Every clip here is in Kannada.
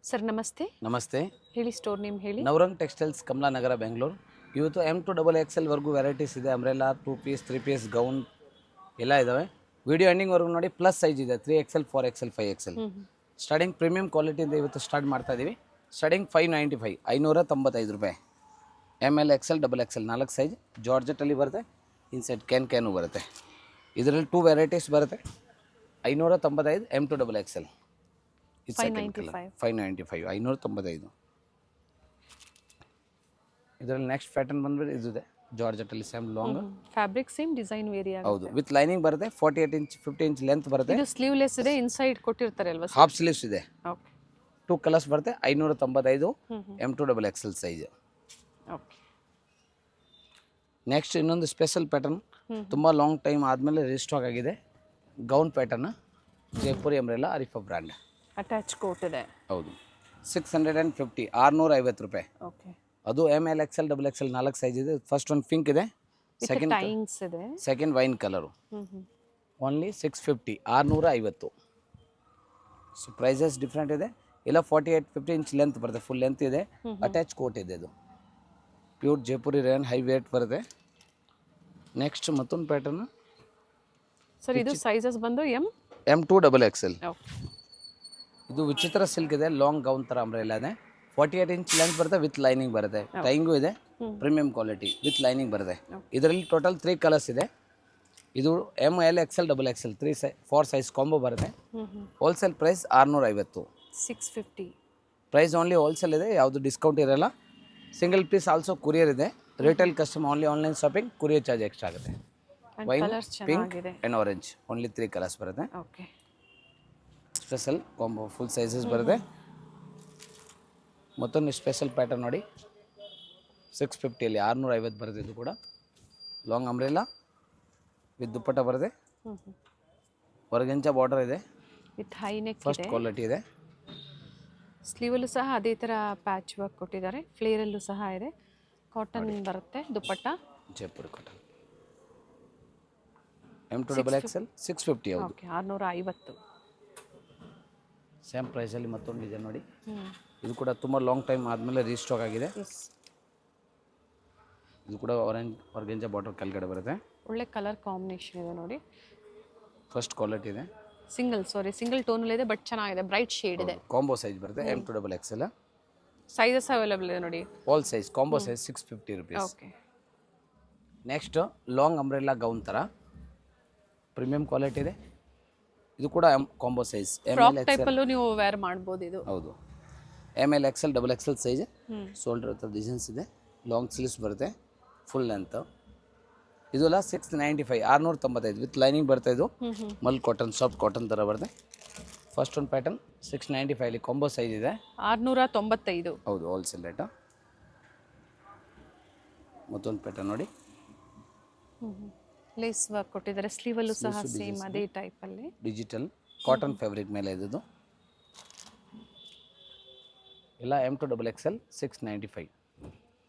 ಸರ್ ನಮಸ್ತೆ. ನಮಸ್ತೆ. ಹೇಳಿ, ಸ್ಟೋರ್ ನೇಮ್ ಹೇಳಿ. ನವರಂಗ್ ಟೆಕ್ಸ್ಟೈಲ್ಸ್, ಕಮಲಾನಗರ, ಬೆಂಗಳೂರು. ಇವತ್ತು M2XXL ವರೆಗೂ ವೆರೈಟೀಸ್ ಇದೆ. ಅಂಬ್ರೆಲಾ, 2 ಪೀಸ್, 3 ಪೀಸ್, ಗೌನ್ ಎಲ್ಲ ಇದ್ದಾವೆ. ವಿಡಿಯೋ ಎಂಡಿಂಗ್ವರೆಗೂ ನೋಡಿ. ಪ್ಲಸ್ ಸೈಜ್ ಇದೆ 3XL, 4XL, 5XL. Starting premium ಕ್ವಾಲಿಟಿಯಿಂದ ಇವತ್ತು ಸ್ಟಾರ್ಟ್ ಮಾಡ್ತಾ ಇದ್ದೀವಿ. ಸ್ಟಾರ್ಟಿಂಗ್ 595, 595 ರೂಪಾಯಿ. ML, XL, XXL 4 ಸೈಜ್ ಜಾರ್ಜೆಟಲ್ಲಿ ಬರುತ್ತೆ. ಇನ್ಸೈಡ್ ಕ್ಯಾನು ಬರುತ್ತೆ. ಇದರಲ್ಲಿ 2 ವೆರೈಟೀಸ್ ಬರುತ್ತೆ. 595 M2XXL. ಇದು ಸೆಕೆಂಡ್ ಕಲರ್ 595, 595. ಇದರಲ್ಲಿ ನೆಕ್ಸ್ಟ್ ಪ್ಯಾಟರ್ನ್ ಬಂದ್ಬಿಟ್ಟು ಇದಿದೆ ಜಾರ್ಜೆಟಲ್ಲಿ same long fabric same, design vary ಆಗುತ್ತೆ. ಹೌದು, ವಿತ್ ಲೈನಿಂಗ್ ಬರುತ್ತೆ. 48 ಇಂಚ್ 50 ಇಂಚ್ ಲೆಂತ್ ಬರುತ್ತೆ. ಇದು ಸ್ಲೀವ್ಲೆಸ್ ಇದೆ, ಇನ್ಸೈಡ್ ಕೊಟ್ಟಿರ್ತಾರೆ ಅಲ್ವಾ ಸರ್? ಹಾಫ್ ಸ್ಲೀವ್ಸ್ ಇದೆ. ಓಕೆ. 2 ಕಲರ್ಸ್ ಬರುತ್ತೆ. 595 M2XXL ಸೈಜ್. ಓಕೆ. ನೆಕ್ಸ್ಟ್ ಇನ್ನೊಂದು ಸ್ಪೆಷಲ್ ಪ್ಯಾಟರ್ನ್, ತುಂಬ ಲಾಂಗ್ ಟೈಮ್ ಆದಮೇಲೆ ರೀಸ್ಟಾಕ್ ಆಗಿದೆ. Gown pattern, Jaipuri umbrella, Arifa brand. Attach coat ಇದೆ. ಹೌದು, 650, 650 ರೂಪಾಯಿ. ಓಕೆ. ಅದು ML, XL, XXL 4 ಸೈಜ್ ಇದೆ. ಫಸ್ಟ್ ಒಂದು ಪಿಂಕ್ ಇದೆ, ಟೈಯಿಂಗ್ಸ್ ಇದೆ, second wine colour. Only 650, 650. So prices different ಇದೆ. ಇಲ್ಲ 48, 50 ಇಂಚ್ ಲೆಂತ್ ಬರುತ್ತೆ. ಫುಲ್ ಲೆಂತ್ ಇದೆ. ಅಟ್ಯಾಚ್ ಕೋಟ್ ಇದೆ. ಇದು pure Jaipuri rayon, high weight ಬರುತ್ತೆ. ನೆಕ್ಸ್ಟ್ ಮತ್ತೊಂದು ಪ್ಯಾಟರ್ನ್ ಸರ್. ಇದು ಸೈಜಸ್ ಬಂದು M2XXL. ಓಕೆ. ಇದು ವಿಚಿತ್ರ ಸಿಲ್ಕ್ ಇದೆ, ಲಾಂಗ್ ಗೌನ್ ಥರ ಅಂಬ್ರೆಲಾ ಇದೆ. 48 ಇಂಚ್ ಲೆಂತ್ ಬರುತ್ತೆ, ವಿತ್ ಲೈನಿಂಗ್ ಬರುತ್ತೆ. ಟೈಂಗು ಇದೆ, ಪ್ರೀಮಿಯಂ ಕ್ವಾಲಿಟಿ ವಿತ್ ಲೈನಿಂಗ್ ಬರುತ್ತೆ. ಇದರಲ್ಲಿ ಟೋಟಲ್ 3 ಕಲರ್ಸ್ ಇದೆ. ಇದು ML, XL, XXL 4 size combo ಬರುತ್ತೆ. Wholesale price 650. 650 price only wholesale ಇದೆ, ಯಾವುದು ಡಿಸ್ಕೌಂಟ್ ಇರಲ್ಲ. ಸಿಂಗಲ್ ಪೀಸ್ ಆಲ್ಸೋ ಕುರಿಯರ್ ಇದೆ. Retail customer only, online shopping courier charge extra ಆಗುತ್ತೆ. Wine, pink and orange, only 3 colours ಬರುತ್ತೆ. Okay. Special combo full sizes ಬರುತ್ತೆ. ಮತ್ತೊಂದು ಸ್ಪೆಷಲ್ ಪ್ಯಾಟರ್ನ್ ನೋಡಿ, 650ಅಲ್ಲಿ 650 ಬರುತ್ತೆ. ಇದು ಕೂಡ ಲಾಂಗ್ ಅಂಬ್ರೆಲಾ ವಿತ್ ದುಪ್ಪಟ್ಟ ಬರುತ್ತೆ. ಹೊರಗೆಂಚ ಬಾರ್ಡರ್ ಇದೆ, ವಿತ್ ಹೈ ನೆಕ್ ಫಸ್ಟ್ ಇದೆ. ಕ್ವಾಲಿಟಿ ಇದೆ. ಸ್ಲೀವಲ್ಲೂ ಸಹ ಅದೇ ಥರ ಪ್ಯಾಚ್ ವರ್ಕ್ ಕೊಟ್ಟಿದ್ದಾರೆ. ಫ್ಲೇರಲ್ಲೂ ಸಹ ಇದೆ. ಕಾಟನ್ ಬರುತ್ತೆ ದುಪ್ಪಟ್ಟ. ಜೈಪುರಿ ಕಾಟನ್. M2XXL 650. ಹೌದು. ಓಕೆ. 650. ಸೇಮ್ ಪ್ರೈಸಲ್ಲಿ ಮತ್ತೊಂದು ಡಿಸೈನ್ ನೋಡಿ. ಇದು ಕೂಡ ತುಂಬ ಲಾಂಗ್ ಟೈಮ್ ಆದಮೇಲೆ ರೀಸ್ಟಾಕ್ ಆಗಿದೆ. ಇದು ಕೂಡ ಆರೆಂಜ್ ಆರ್ಗೆಂಜಾ ಬಾರ್ಡರ್ ಕೆಳಗಡೆ ಬರುತ್ತೆ. ಒಳ್ಳೆ ಕಲರ್ ಕಾಂಬಿನೇಷನ್ ಇದೆ ನೋಡಿ. ಫಸ್ಟ್ ಕ್ವಾಲಿಟಿ ಇದೆ. ಸಿಂಗಲ್ ಟೋನಲ್ಲಿ ಇದೆ, ಬಟ್ ಚೆನ್ನಾಗಿದೆ. ಬ್ರೈಟ್ ಶೇಡ್ ಇದೆ. ಕಾಂಬೋ ಸೈಜ್ ಬರುತ್ತೆ. M2XXL ಸೈಜಸ್ ಅವೈಲೇಬಲ್ ಇದೆ ನೋಡಿ. All size combo size 650 rupees. Okay. Next long umbrella gown ಥರ ಪ್ರೀಮಿಯಂ ಕ್ವಾಲಿಟಿ ಇದೆ. ಇದು ಕೂಡ ಕಾಂಬೋ ಸೈಜ್ ಫ್ರಾಕ್ ಟೈಪಲ್ಲೂ ನೀವು ವೇರ್ ಮಾಡ್ಬೋದು ಇದು. ಹೌದು. ML, XL, XXL size. Shoulder ಹತ್ರ ಡಿಸೈನ್ಸ್ ಇದೆ. ಲಾಂಗ್ ಸ್ಲೀವ್ಸ್ ಬರುತ್ತೆ, ಫುಲ್ ಲೆಂತ್. ಇದೆಲ್ಲ 695, 695 ವಿತ್ ಲೈನಿಂಗ್ ಬರುತ್ತೆ. ಇದು ಮಲ್ ಕಾಟನ್, ಸಾಫ್ಟ್ ಕಾಟನ್ ಥರ ಬರುತ್ತೆ. ಫಸ್ಟ್ ಒಂದು ಪ್ಯಾಟರ್ನ್ 695ಅಲ್ಲಿ ಕಾಂಬೋ ಸೈಜ್ ಇದೆ. 695. ಹೌದು, ಹೋಲ್ಸೇಲ್ ರೇಟು. ಮತ್ತೊಂದು ಪ್ಯಾಟರ್ನ್ ನೋಡಿ, ಲೇಸ್ ವರ್ಕ್ ಕೊಟ್ಟಿದ್ದಾರೆ. ಸ್ಲೀವಲ್ಲೂ ಸಹ ಸೇಮ್ ಅದೇ ಟೈಪಲ್ಲಿ ಡಿಜಿಟಲ್ ಕಾಟನ್ ಫ್ಯಾಬ್ರಿಕ್ ಮೇಲೆ ಇದ್ದು. ಎಲ್ಲ M2XXL 695.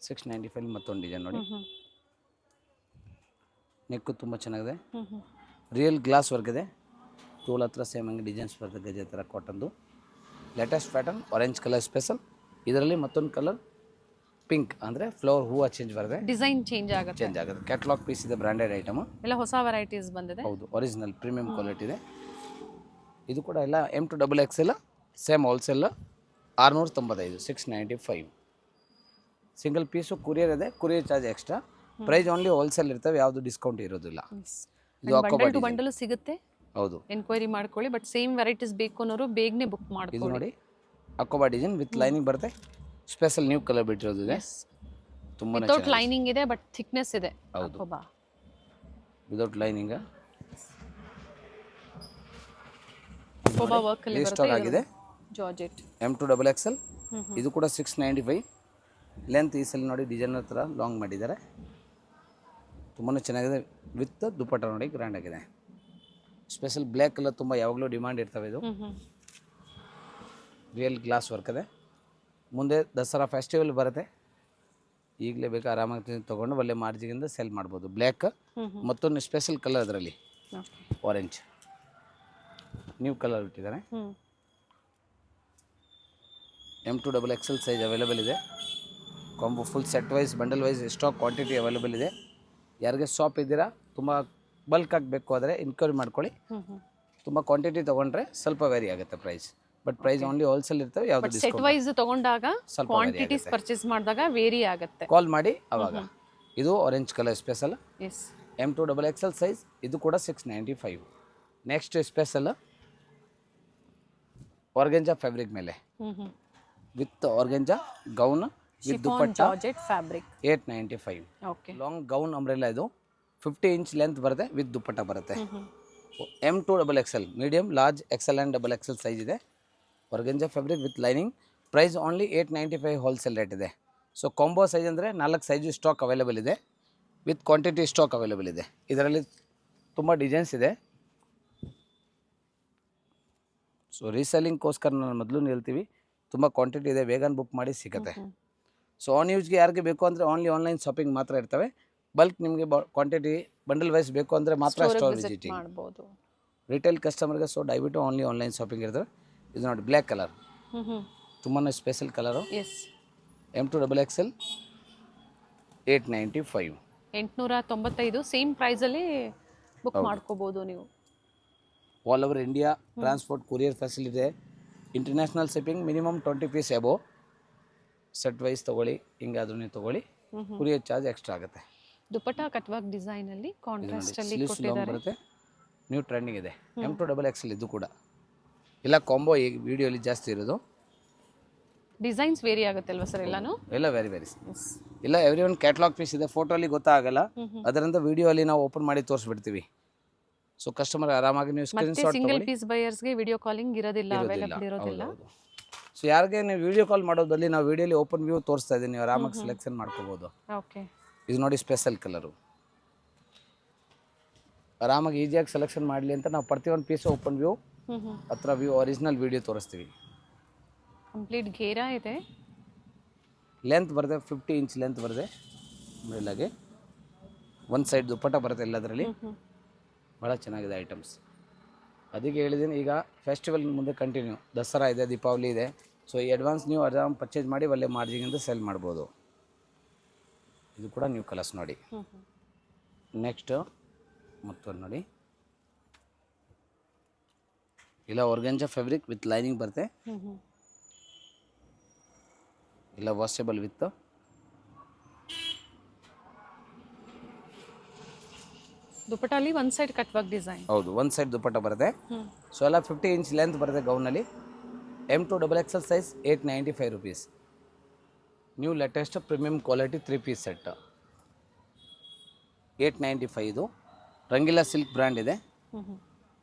695 ಮತ್ತೊಂದು ಡಿಸೈನ್ ನೋಡಿ. ನೆಕ್ಕು ತುಂಬ ಚೆನ್ನಾಗಿದೆ. ರಿಯಲ್ ಗ್ಲಾಸ್ ವರ್ಕ್ ಇದೆ. ಟೂಲ್ ಹತ್ರ ಸೇಮ್ ಹಂಗೆ ಡಿಸೈನ್ಸ್ ಬರುತ್ತೆ, ಗಜೆ ಥರ ಕಾಟನ್ದು. Latest pattern orange colour special. ಇದರಲ್ಲಿ ಮತ್ತೊಂದು ಕಲರ್ ಪಿಂಕ್, ಅಂದರೆ ಫ್ಲವರ್ ಹೂವು ಚೇಂಜ್ ಬರುತ್ತೆ. ಡಿಸೈನ್ ಚೇಂಜ್ ಆಗುತ್ತೆ. ಕ್ಯಾಟ್ಲಾಗ್ ಪೀಸ್ ಇದೆ, ಬ್ರ್ಯಾಂಡೆಡ್ ಐಟಮ್. ಎಲ್ಲ ಹೊಸ ವೆರೈಟೀಸ್ ಬಂದಿದೆ. ಹೌದು, ಒರಿಜಿನಲ್ ಪ್ರೀಮಿಯಂ ಕ್ವಾಲಿಟಿ ಇದೆ. ಇದು ಕೂಡ ಎಲ್ಲ M2XXL same wholesale 695, 695. Single piece courier ಇದೆ, courier charge extra. Price only wholesale ಇರ್ತವೆ, ಯಾವುದು ಡಿಸ್ಕೌಂಟ್ ಇರೋದಿಲ್ಲ. ಇದು ಬಂಡಲ್ ಸಿಗುತ್ತೆ. ಹೌದು, ಎನ್ಕ್ವೈರಿ ಮಾಡ್ಕೊಳ್ಳಿ. ಬಟ್ ಸೇಮ್ ವೆರೈಟೀಸ್ ಬೇಕು ಅನ್ನೋರು ಬೇಗನೆ ಬುಕ್ ಇದು ಮಾಡ್ಕೊಳ್ಳಿ. ನೋಡಿ, ಅಕೋಬಾ ಡಿಸೈನ್ ವಿತ್ ಲೈನಿಂಗ್ ಬರುತ್ತೆ. ಸ್ಪೆಷಲ್ ನ್ಯೂ ಕಲರ್ ಬಿಟ್ಟಿರೋದು ಇದೆ. ತುಂಬಾ ವಿತೌಟ್ ಲೈನಿಂಗ್ ಇದೆ, ಬಟ್ ಥಿಕ್ನೆಸ್ ಇದೆ. ಹೌದು, ವಿತೌಟ್ ಲೈನಿಂಗ್. ಅಕೋಬಾ ವರ್ಕ್ ಅಲ್ಲಿ ಸ್ಟಾಕ್ ಆಗಿದೆ. Georgette M2XXL. ಇದು ಕೂಡ 695. ಲೆಂತ್ ಈ ಸಲ ನೋಡಿ ಡಿಸೈನ್ ಹತ್ರ ಲಾಂಗ್ ಮಾಡಿದ್ದಾರೆ. ತುಂಬಾ ಚೆನ್ನಾಗಿದೆ. ವಿತ್ ದುಪ್ಪಟ್ಟ ನೋಡಿ, ಗ್ರ್ಯಾಂಡ್ ಆಗಿದೆ. ಸ್ಪೆಷಲ್ ಬ್ಲ್ಯಾಕ್ ಕಲರ್ ತುಂಬ ಯಾವಾಗಲೂ ಡಿಮಾಂಡ್ ಇರ್ತವೆ. ಇದು ರಿಯಲ್ ಗ್ಲಾಸ್ ವರ್ಕ್ ಇದೆ. ಮುಂದೆ ದಸರಾ ಫೆಸ್ಟಿವಲ್ ಬರುತ್ತೆ. ಈಗಲೇ ಬೇಕಾ ಆರಾಮಾಗಿ ತೊಗೊಂಡು ಒಳ್ಳೆ ಮಾರ್ಜಿನಿಂದ ಸೆಲ್ ಮಾಡ್ಬೋದು. ಬ್ಲ್ಯಾಕ್ ಮತ್ತೊಂದು ಸ್ಪೆಷಲ್ ಕಲರ್ ಅದರಲ್ಲಿ ಆರೆಂಜ್ ನ್ಯೂ ಕಲರ್ ಇಟ್ಟಿದ್ದಾರೆ. M2 XXL ಸೈಜ್ ಅವೈಲೇಬಲ್ ಇದೆ. Combo full set wise bundle wise stock quantity available ಇದೆ. ಯಾರಿಗೆ ಶಾಪ್ ಇದ್ದೀರಾ ತುಂಬ ಬಲ್ಕ್ ಆಗಬೇಕು ಆದರೆ ಇನ್ಕ್ವೈರಿ ಮಾಡ್ಕೊಳ್ಳಿ. ತುಂಬ ಕ್ವಾಂಟಿಟಿ ತೊಗೊಂಡ್ರೆ ಸ್ವಲ್ಪ ವೇರಿ ಆಗುತ್ತೆ price. But price only wholesale ಇರ್ತವೆ, ಯಾವುದು ಸೆಟ್ ಡಿಸ್ಕೌಂಟ್ ವೈಸ್ ತಗೊಂಡಾಗ ಸ್ವಲ್ಪ ಕ್ವಾಂಟಿಟೀಸ್ ಪರ್ಚೇಸ್ ಮಾಡಿದಾಗ ವೇರಿ ಆಗುತ್ತೆ. ಕಾಲ್ ಮಾಡಿ ಅವಾಗ. ಇದು orange colour special S M2 XXL size, ಇದು ಕೂಡ 695. ನೆಕ್ಸ್ಟ್ ಸ್ಪೆಷಲ್ ಆರ್ಗೆಂಜಾ ಫ್ಯಾಬ್ರಿಕ್ ಮೇಲೆ with organza gown with dupatta georgette fabric 895. Okay long gown umbrella ಇದು 50 ಇಂಚ್ ಲೆಂತ್ ಬರುತ್ತೆ ವಿತ್ ದುಪಟ್ಟ ಬರುತ್ತೆ. M2 XXL medium large XL and XXL size ಇದೆ. Organza fabric with lining. Price only 895 wholesale rate ಇದೆ. ಸೊ ಕಾಂಬೋ ಸೈಜ್ ಅಂದರೆ 4 ಸೈಜು ಸ್ಟಾಕ್ ಅವೈಲೇಬಲ್ ಇದೆ ವಿತ್ ಕ್ವಾಂಟಿಟಿ ಸ್ಟಾಕ್ ಅವೈಲೇಬಲ್ ಇದೆ. ಇದರಲ್ಲಿ ತುಂಬ ಡಿಸೈನ್ಸ್ ಇದೆ. ಸೊ ರೀಸೆಲ್ಲಿಂಗ್ಗೋಸ್ಕರ ನಾನು ಮೊದಲು ಹೇಳ್ತೀವಿ, ತುಂಬ ಕ್ವಾಂಟಿಟಿ ಇದೆ, ಬೇಗನೆ ಬುಕ್ ಮಾಡಿ ಸಿಗುತ್ತೆ. ಸೊ ಆನ್ ಯೂಸ್ಗೆ ಯಾರಿಗೆ ಬೇಕು ಅಂದರೆ ಓನ್ಲಿ ಆನ್ಲೈನ್ ಶಾಪಿಂಗ್ ಮಾತ್ರ ಇರ್ತವೆ. ಬಲ್ಕ್ ನಿಮಗೆ ಕ್ವಾಂಟಿಟಿ ಬಂಡಲ್ ವೈಸ್ ಬೇಕು ಅಂದರೆ ಮಾತ್ರ ಸ್ಟೋರ್ ವಿಸಿಟಿಂಗ್ ಮಾಡ್ಬೋದು. ರಿಟೇಲ್ ಕಸ್ಟಮರ್ಗೆ ಸೊ ದಯವಿಟ್ಟು ಓನ್ಲಿ ಆನ್ಲೈನ್ ಶಾಪಿಂಗ್ ಇರ್ತವೆ. ಇದು ನೋಡಿ ಬ್ಲ್ಯಾಕ್ ಕಲರ್, ತುಂಬಾ special colour. S M2 XXL 895. 895 same ಪ್ರೈಸಲ್ಲಿ ಬುಕ್ ಮಾಡ್ಕೋಬೋದು ನೀವು. All over India transport courier facility ಇದೆ. International shipping minimum 20 piece above. Set wise ತೊಗೊಳ್ಳಿ, ಹಿಂಗಾದ್ರೂ ನೀವು ತೊಗೊಳ್ಳಿ, ಕೊರಿಯರ್ ಚಾರ್ಜ್ ಎಕ್ಸ್ಟ್ರಾ ಆಗುತ್ತೆ. ದುಪಟ್ಟಾ ಕಟ್ವರ್ಕ್ ಡಿಸೈನ್ ಅಲ್ಲಿ ಕಾಂಟ್ರಾಸ್ಟ್ ಅಲ್ಲಿ ಸ್ಲೀವ್ಸ್ ಲಾಂಗ್ ಕೊಟ್ಟಿದ್ದಾರೆ. ಬರುತ್ತೆ, ನ್ಯೂ ಟ್ರೆಂಡಿಂಗ್ ಇದೆ. M2 XXL ಇದು ಕೂಡ ಇಲ್ಲ ಕಾಂಬೋ ಈ ವಿಡಿಯೋಲಿ ಜಾಸ್ತಿ ಇರೋದು. ಡಿಸೈನ್ಸ್ ವೇರಿ ಆಗುತ್ತೆ ಅಲ್ವಾ ಸರ್ ಎಲ್ಲಾನು? ಎಲ್ಲ ವೆರಿ ವೆರಿ ಇಲ್ಲ, ಎವ್ರಿ ಒನ್ ಕ್ಯಾಟ್ಲಾಗ್ ಪೀಸ್ ಇದೆ. ಫೋಟೋ ಅಲ್ಲಿ ಗೊತ್ತಾಗಲ್ಲ, ಅದರಿಂದ ವಿಡಿಯೋ ಅಲ್ಲಿ ನಾವು ಓಪನ್ ಮಾಡಿ ತೋರಿಸ್ಬಿಡ್ತೀವಿ. ಸೊ ಕಸ್ಟಮರ್ ಆರಾಮಾಗಿ ನೀವು ಸ್ಕ್ರೀನ್ ಶಾಟ್ ಸಿಂಗಲ್ ಪೀಸ್ ಬೈಯರ್ಸ್ಗೆ ವಿಡಿಯೋ ಕಾಲಿಂಗ್ ಇರೋದಿಲ್ಲ, ಅವೈಲೇಬಲ್ ಇರೋದಿಲ್ಲ. ಸೊ ಯಾರಿಗೆ ನೀವು ವಿಡಿಯೋ ಕಾಲ್ ಮಾಡೋದಲ್ಲಿ ನಾವು ವಿಡಿಯೋಲಿ ಓಪನ್ ವ್ಯೂ ತೋರಿಸ್ತಾ ಇದ್ದೀನಿ, ನೀವು ಆರಾಮಾಗಿ ಸೆಲೆಕ್ಷನ್ ಮಾಡ್ಕೋಬೋದು. ಓಕೆ ಇದು ನೋಡಿ ಸ್ಪೆಷಲ್ ಕಲರು, ಆರಾಮಾಗಿ ಈಸಿಯಾಗಿ ಸೆಲೆಕ್ಷನ್ ಮಾಡಲಿ ಅಂತ ನಾವು ಪ್ರತಿಯೊಂದು ಪೀಸ್ ಓಪನ್ ವ್ಯೂ ಹತ್ರ ವ್ಯೂ ಒರಿಜಿನಲ್ ವಿಡಿಯೋ ತೋರಿಸ್ತೀವಿ. ಕಂಪ್ಲೀಟ್ ಘೇರಾ ಇದೆ, ಲೆಂತ್ ಬರುತ್ತೆ 50 ಇಂಚ್ ಲೆಂತ್ ಬರುತ್ತೆ. ಆಮೇಲೆ ಒಂದು ಸೈಡ್ ದುಪ್ಪಟ್ಟ ಬರುತ್ತೆ ಎಲ್ಲದರಲ್ಲಿ. ಭಾಳ ಚೆನ್ನಾಗಿದೆ ಐಟಮ್ಸ್. ಅದಕ್ಕೆ ಹೇಳಿದ್ದೀನಿ, ಈಗ ಫೆಸ್ಟಿವಲ್ ಮುಂದೆ ಕಂಟಿನ್ಯೂ, ದಸರಾ ಇದೆ, ದೀಪಾವಳಿ ಇದೆ. ಸೊ ಈ ಅಡ್ವಾನ್ಸ್ ನೀವು ಆರಾಮ್ ಪರ್ಚೇಸ್ ಮಾಡಿ ಒಳ್ಳೆ ಮಾರ್ಜಿನಿಂದ ಸೆಲ್ ಮಾಡ್ಬೋದು. ಇದು ಕೂಡ ನ್ಯೂ ಕಲರ್ಸ್ ನೋಡಿ. ನೆಕ್ಸ್ಟ್ ಮತ್ತೊಂದು ನೋಡಿ, ಇಲ್ಲ ಆರ್ಗೆಂಜಾ ಫ್ಯಾಬ್ರಿಕ್ ವಿತ್ ಲೈನಿಂಗ್ ಬರುತ್ತೆ, ಇಲ್ಲ ವಾಷೇಬಲ್ ವಿತ್ ದುಪಟ್ಟಾಲಿ one side cut work design. ಹೌದು, ಒಂದು ಸೈಡ್ ದುಪಟ್ಟ ಬರುತ್ತೆ. ಸೊ ಎಲ್ಲ 50 ಇಂಚ್ ಲೆಂತ್ ಬರುತ್ತೆ ಗೌನಲ್ಲಿ. M2 XXL size 895 rupees. New latest premium quality 3 piece set 895. ಇದು ರಂಗಿಲಾ ಸಿಲ್ಕ್ ಬ್ರ್ಯಾಂಡ್ ಇದೆ,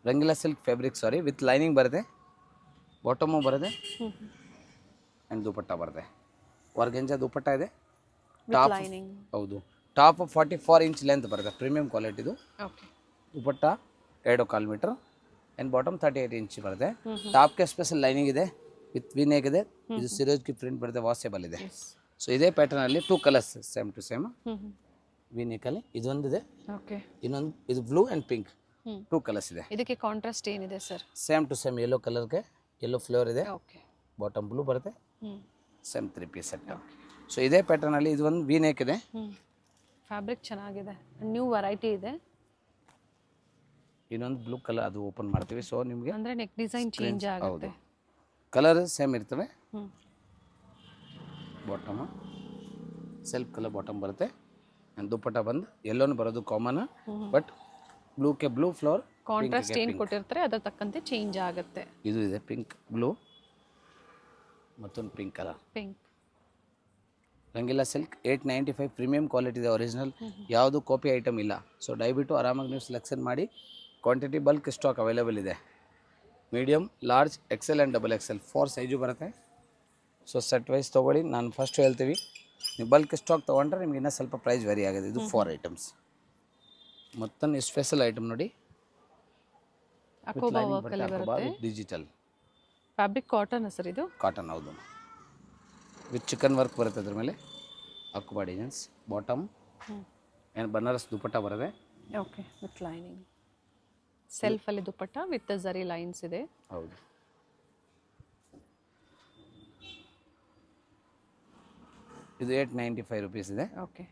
Rangila silk fabric sorry, with lining ಬರುತ್ತೆ, ಬಾಟಮು ಬರುತ್ತೆ ಆ್ಯಂಡ್ ದುಪಟ್ಟ ಬರುತ್ತೆ. ಆರ್ಗೆಂಜಾ ದುಪಟ್ಟ ಇದೆ, ಟಾಪ್ ಲೈನಿಂಗ್. ಹೌದು, ಟಾಪ್ 44 ಇಂಚ್ ಲೆಂತ್ ಬರುತ್ತೆ, ಪ್ರೀಮಿಯಂ ಕ್ವಾಲಿಟಿದು. Okay dupatta 2.25 metre and bottom 38 inch ಬರುತ್ತೆ. ಟಾಪ್ಗೆ ಸ್ಪೆಷಲ್ ಲೈನಿಂಗ್ ಇದೆ ವಿತ್ ವಿನೇಕ್ ಇದೆ. ಇದು ಸಿರೋಜ್ಗೆ ಪ್ರಿಂಟ್ ಬರುತ್ತೆ, ವಾಷೇಬಲ್ ಇದೆ. ಸೊ ಇದೇ ಪ್ಯಾಟರ್ನಲ್ಲಿ 2 ಕಲರ್ಸ್ ಸೇಮ್ ಟು ಸೇಮ್ ವಿನೇಕಲ್ಲಿ ಇದೊಂದಿದೆ, ಓಕೆ ಇನ್ನೊಂದು ಇದು ಬ್ಲೂ ಆ್ಯಂಡ್ ಪಿಂಕ್ 2 ಕಲರ್ಸ್ ಇದೆ. ಇದಕ್ಕೆ ಕಾಂಟ್ರಾಸ್ಟ್ ಏನಿದೆ sir? Same to same yellow ಕಲರ್ಗೆ ಯೆಲ್ಲೋ ಫ್ಲೇವರ್ ಇದೆ, ಓಕೆ ಬಾಟಮ್ ಬ್ಲೂ ಬರುತ್ತೆ, ಸೇಮ್ 3 ಪೀಸ್ ಸೆಟ್. ಸೊ ಇದೇ ಪ್ಯಾಟರ್ನಲ್ಲಿ ಇದು ಒಂದು ವಿನೇಕ್ ಇದೆ. ಫ್ಯಾಬ್ರಿಕ್ ಚೆನ್ನಾಗಿದೆ, ನ್ಯೂ ವೆರೈಟಿ ಇದೆ. ಇನ್ನೊಂದು ಬ್ಲೂ ಕಲರ್, ಅದು ಓಪನ್ ಮಾಡ್ತೀವಿ. ಸೊ ನಿಮಗೆ ಅಂದರೆ ನೆಕ್ ಡಿಸೈನ್ ಚೇಂಜ್ ಆಗುತ್ತೆ. ಕಲರ್ ಸೇಮ್ ಇರ್ತವೆ. ಬಾಟಮ್ ಸೆಲ್ಫ್ ಕಲರ್ ಬಾಟಮ್ ಬರುತ್ತೆ ಆ್ಯಂಡ್ ದುಪ್ಪಟ್ಟ ಬಂದು ಎಲ್ಲೋನು ಬರೋದು ಕಾಮನ್, ಬಟ್ ಬ್ಲೂಗೆ ಬ್ಲೂ ಫ್ಲವರ್ ಕಾಂಟ್ರಾಸ್ಟ್ ಏನು ಕೊಟ್ಟಿರ್ತಾರೆ ಅದರ ತಕ್ಕಂತೆ ಚೇಂಜ್ ಆಗುತ್ತೆ. ಇದು ಇದೆ ಪಿಂಕ್ ಬ್ಲೂ, ಮತ್ತೊಂದು pink colour. Pink Rangila silk 895 premium quality ಇದೆ, ಒರಿಜಿನಲ್, ಯಾವುದು ಕಾಪಿ ಐಟಮ್ ಇಲ್ಲ. ಸೊ ದಯವಿಟ್ಟು ಆರಾಮಾಗಿ ನೀವು ಸೆಲೆಕ್ಷನ್ ಮಾಡಿ. ಕ್ವಾಂಟಿಟಿ ಬಲ್ಕ್ ಸ್ಟಾಕ್ ಅವೈಲೇಬಲ್ ಇದೆ. Medium large XL and XXL 4 size ಬರುತ್ತೆ. ಸೊ ಸೆಟ್ ವೈಸ್ ತೊಗೊಳ್ಳಿ, ನಾನು ಫಸ್ಟ್ ಹೇಳ್ತೀವಿ, ನೀವು ಬಲ್ಕ್ ಸ್ಟಾಕ್ ತೊಗೊಂಡ್ರೆ ನಿಮ್ಗೆ ಇನ್ನೂ ಸ್ವಲ್ಪ ಪ್ರೈಸ್ ವೇರಿ ಆಗಿದೆ. ಇದು 4 ಐಟಮ್ಸ್. ಮತ್ತೊಂದು ಸ್ಪೆಷಲ್ ಐಟಮ್ ನೋಡಿ, ಡಿಜಿಟಲ್ ಫ್ಯಾಬ್ರಿಕ್ ಕಾಟನ್ ಸರ್, ಇದು ಕಾಟನ್. ಹೌದು, ವಿತ್ ಚಿಕನ್ ವರ್ಕ್ ಬರುತ್ತೆ ಅದ್ರ ಮೇಲೆ. ಅಕ್ಬಾ designs, bottom and Banaras dupatta ಬರುತ್ತೆ. ಓಕೆ ವಿತ್ ಲೈನಿಂಗ್, ಸೆಲ್ಫಲ್ಲಿ ದುಪಟ್ಟ ವಿತ್ ಝರಿ ಲೈನ್ಸ್ ಇದೆ. ಹೌದು, ಇದು 895 ರುಪೀಸ್ ಇದೆ. ಓಕೆ.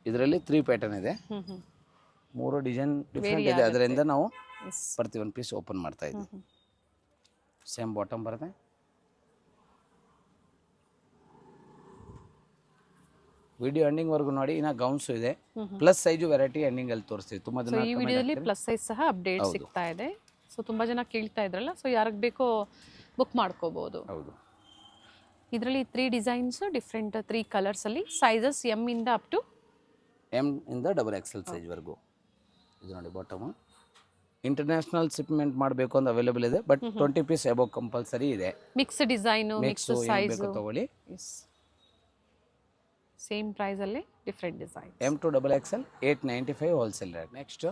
ಇದರಲ್ಲಿ 3 ಪ್ಯಾಟರ್ನ್ ಇದೆ, 3 ಡಿಸೈನ್ ಡಿಫ್ರೆಂಟ್ ಇದೆ. ಅದರಿಂದ ನಾವು ಎಸ್. ಪ್ರತಿಯೊಂದು ಪೀಸ್ ಓಪನ್ ಮಾಡ್ತಾ ಇದ್ದೀವಿ. ಸೇಮ್ ಬಾಟಮ್ ಬರುತ್ತೆ. ವಿಡಿಯೋ ಎಂಡಿಂಗ್ವರೆಗೂ ನೋಡಿ. ಇನ್ನು ಗೌನ್ಸು ಇದೆ, ಪ್ಲಸ್ ಸೈಜು ವೆರೈಟಿ ಎಂಡಿಂಗಲ್ಲಿ ತೋರಿಸ್ತೀವಿ. ತುಂಬ ಸೊ ಜನ ಈ ವಿಡಿಯೋದಲ್ಲಿ ಪ್ಲಸ್ ಸೈಜ್ ಸಹ ಅಪ್ಡೇಟ್ ಸಿಗ್ತಾ ಇದೆ. ಸೊ ತುಂಬ ಜನ ಕೇಳ್ತಾ ಇದ್ರಲ್ಲ, ಸೊ ಯಾರಿಗೆ ಬೇಕೋ ಬುಕ್ ಮಾಡ್ಕೋಬೋದು. ಹೌದು. ಇದರಲ್ಲಿ 3 ಡಿಸೈನ್ಸ್ ಡಿಫ್ರೆಂಟ್ 3 ಕಲರ್ಸಲ್ಲಿ ಸೈಜಸ್ ಎಮ್ ಇಂದ ಅಪ್ ಟು ಎಮ್ ಇಂದ XXL ಸೈಜ್ವರೆಗೂ. ಇದು ನೋಡಿ ಬಾಟಮು. ಇಂಟರ್ನ್ಯಾಷನಲ್ ಶಿಪ್ಮೆಂಟ್ ಮಾಡಬೇಕು ಅಂತ ಅವೈಲೇಬಲ್ ಇದೆ, ಬಟ್ 20 ಪೀಸ್ ಎಬೋ ಕಂಪಲ್ಸರಿ ಇದೆ. ಮಿಕ್ಸ್ ಡಿಸೈನು, ಮಿಕ್ಸ್ ಸೈಜ್ ತಗೊಳ್ಳಿ. ಸೇಮ್ ಪ್ರೈಸಲ್ಲಿ different design. M to XXL 895 wholesale rate. Next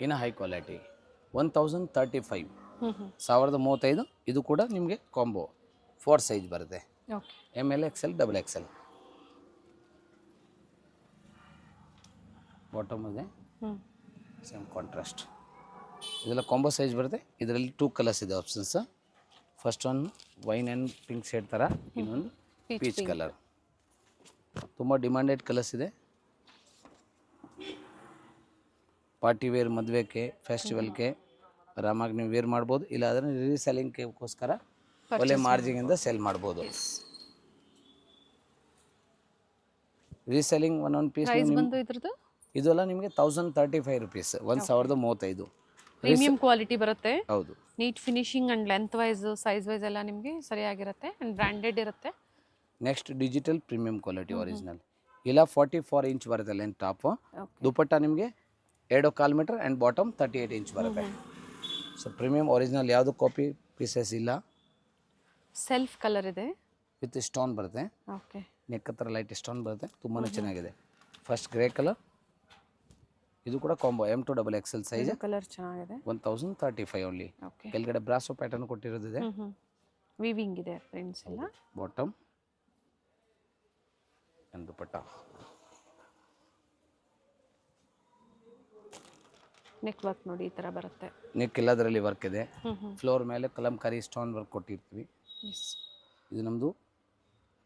ಇನ್ನು ಹೈ ಕ್ವಾಲಿಟಿ 1035 1035. ಇದು ಕೂಡ ನಿಮಗೆ ಕಾಂಬೋ 4 ಸೈಜ್ ಬರುತ್ತೆ. Okay. ML XL XXL. Bottom ಇದೆ, ಸೇಮ್ ಕಾಂಟ್ರಾಸ್ಟ್. ಇದೆಲ್ಲ ಕಾಂಬೋ ಸೈಜ್ ಬರುತ್ತೆ. ಇದರಲ್ಲಿ 2 ಕಲರ್ಸ್ ಇದೆ options. First one wine and pink shade ಥರ, ಇನ್ನೊಂದು ಪೀಚ್ ಕಲರ್. ತುಂಬ ಡಿಮ್ಯಾಂಡೆಡ್ ಕಲರ್ಸ್ ಇದೆ. ಪಾರ್ಟಿ ವೇರ್, ಮದುವೆಗೆ, ಫೆಸ್ಟಿವಲ್ಗೆ ಆರಾಮಾಗಿ ನೀವು ವೇರ್ ಮಾಡ್ಬೋದು. ಇಲ್ಲಾಂದರೆ ರೀಸೆಲ್ಲಿಂಗ್ಗೋಸ್ಕರ ಒಳ್ಳೆ ಮಾರ್ಜಿನಿಂದ ಸೆಲ್ ಮಾಡ್ಬೋದು. ರೀಸೆಲ್ಲಿಂಗ್ ಒಂದೊಂದು ಪೀಸ್ ಇದೆಲ್ಲ ನಿಮಗೆ 1035 ರುಪೀಸ್, 1035. ಪ್ರೀಮಿಯಂ ಕ್ವಾಲಿಟಿ ಬರುತ್ತೆ. ಹೌದು. Neat finishing and length wise size wise ಎಲ್ಲ ನಿಮಗೆ ಸರಿಯಾಗಿರುತ್ತೆ ಆ್ಯಂಡ್ ಬ್ರ್ಯಾಂಡೆಡ್ ಇರುತ್ತೆ. Next digital premium quality original. ಇಲ್ಲ 44 ಇಂಚ್ ಬರುತ್ತೆ ಲೆಂತ್ ಟಾಪ್. ದುಪಟ್ಟ ನಿಮಗೆ 2.25 ಮೀಟರ್ ಆ್ಯಂಡ್ ಬಾಟಮ್ 38 ಇಂಚ್ ಬರುತ್ತೆ. ಸೊ ಪ್ರೀಮಿಯಂ ಒರಿಜಿನಲ್, ಯಾವುದು ಕಾಪಿ ಪೀಸಸ್ ಇಲ್ಲ. ಸೆಲ್ಫ್ ಕಲರ್ ಇದೆ, ವಿತ್ ಸ್ಟೋನ್ ಬರುತ್ತೆ. ಓಕೆ. ನೆಕ್ ಹತ್ರ ಲೈಟ್ ಸ್ಟೋನ್ ಬರುತ್ತೆ, ತುಂಬಾ ಚೆನ್ನಾಗಿದೆ. First grey colour. ಇದು ಕೂಡ combo M to XXL size. Colour ಚೆನ್ನಾಗಿದೆ. 1035 ಓನ್ಲಿ. ಓಕೆ. ಕೆಳಗಡೆ ಬ್ರಾಸೋ ಪ್ಯಾಟರ್ನ್ ಕೊಟ್ಟಿರೋದಿದೆ. ವೀವಿಂಗ್ ಇದೆ ಫ್ರೆಂಡ್ಸ್ ಎಲ್ಲ. Bottom and dupatta. Neck work ನೋಡಿ ಈ ಥರ ಬರುತ್ತೆ. ನೆಕ್ ಎಲ್ಲದರಲ್ಲಿ ವರ್ಕ್ ಇದೆ. ಫ್ಲೋರ್ ಮೇಲೆ ಕಲಂಕಾರಿ ಸ್ಟೋನ್ ವರ್ಕ್ ಕೊಟ್ಟಿರ್ತೀವಿ. ಇದು ನಮ್ಮದು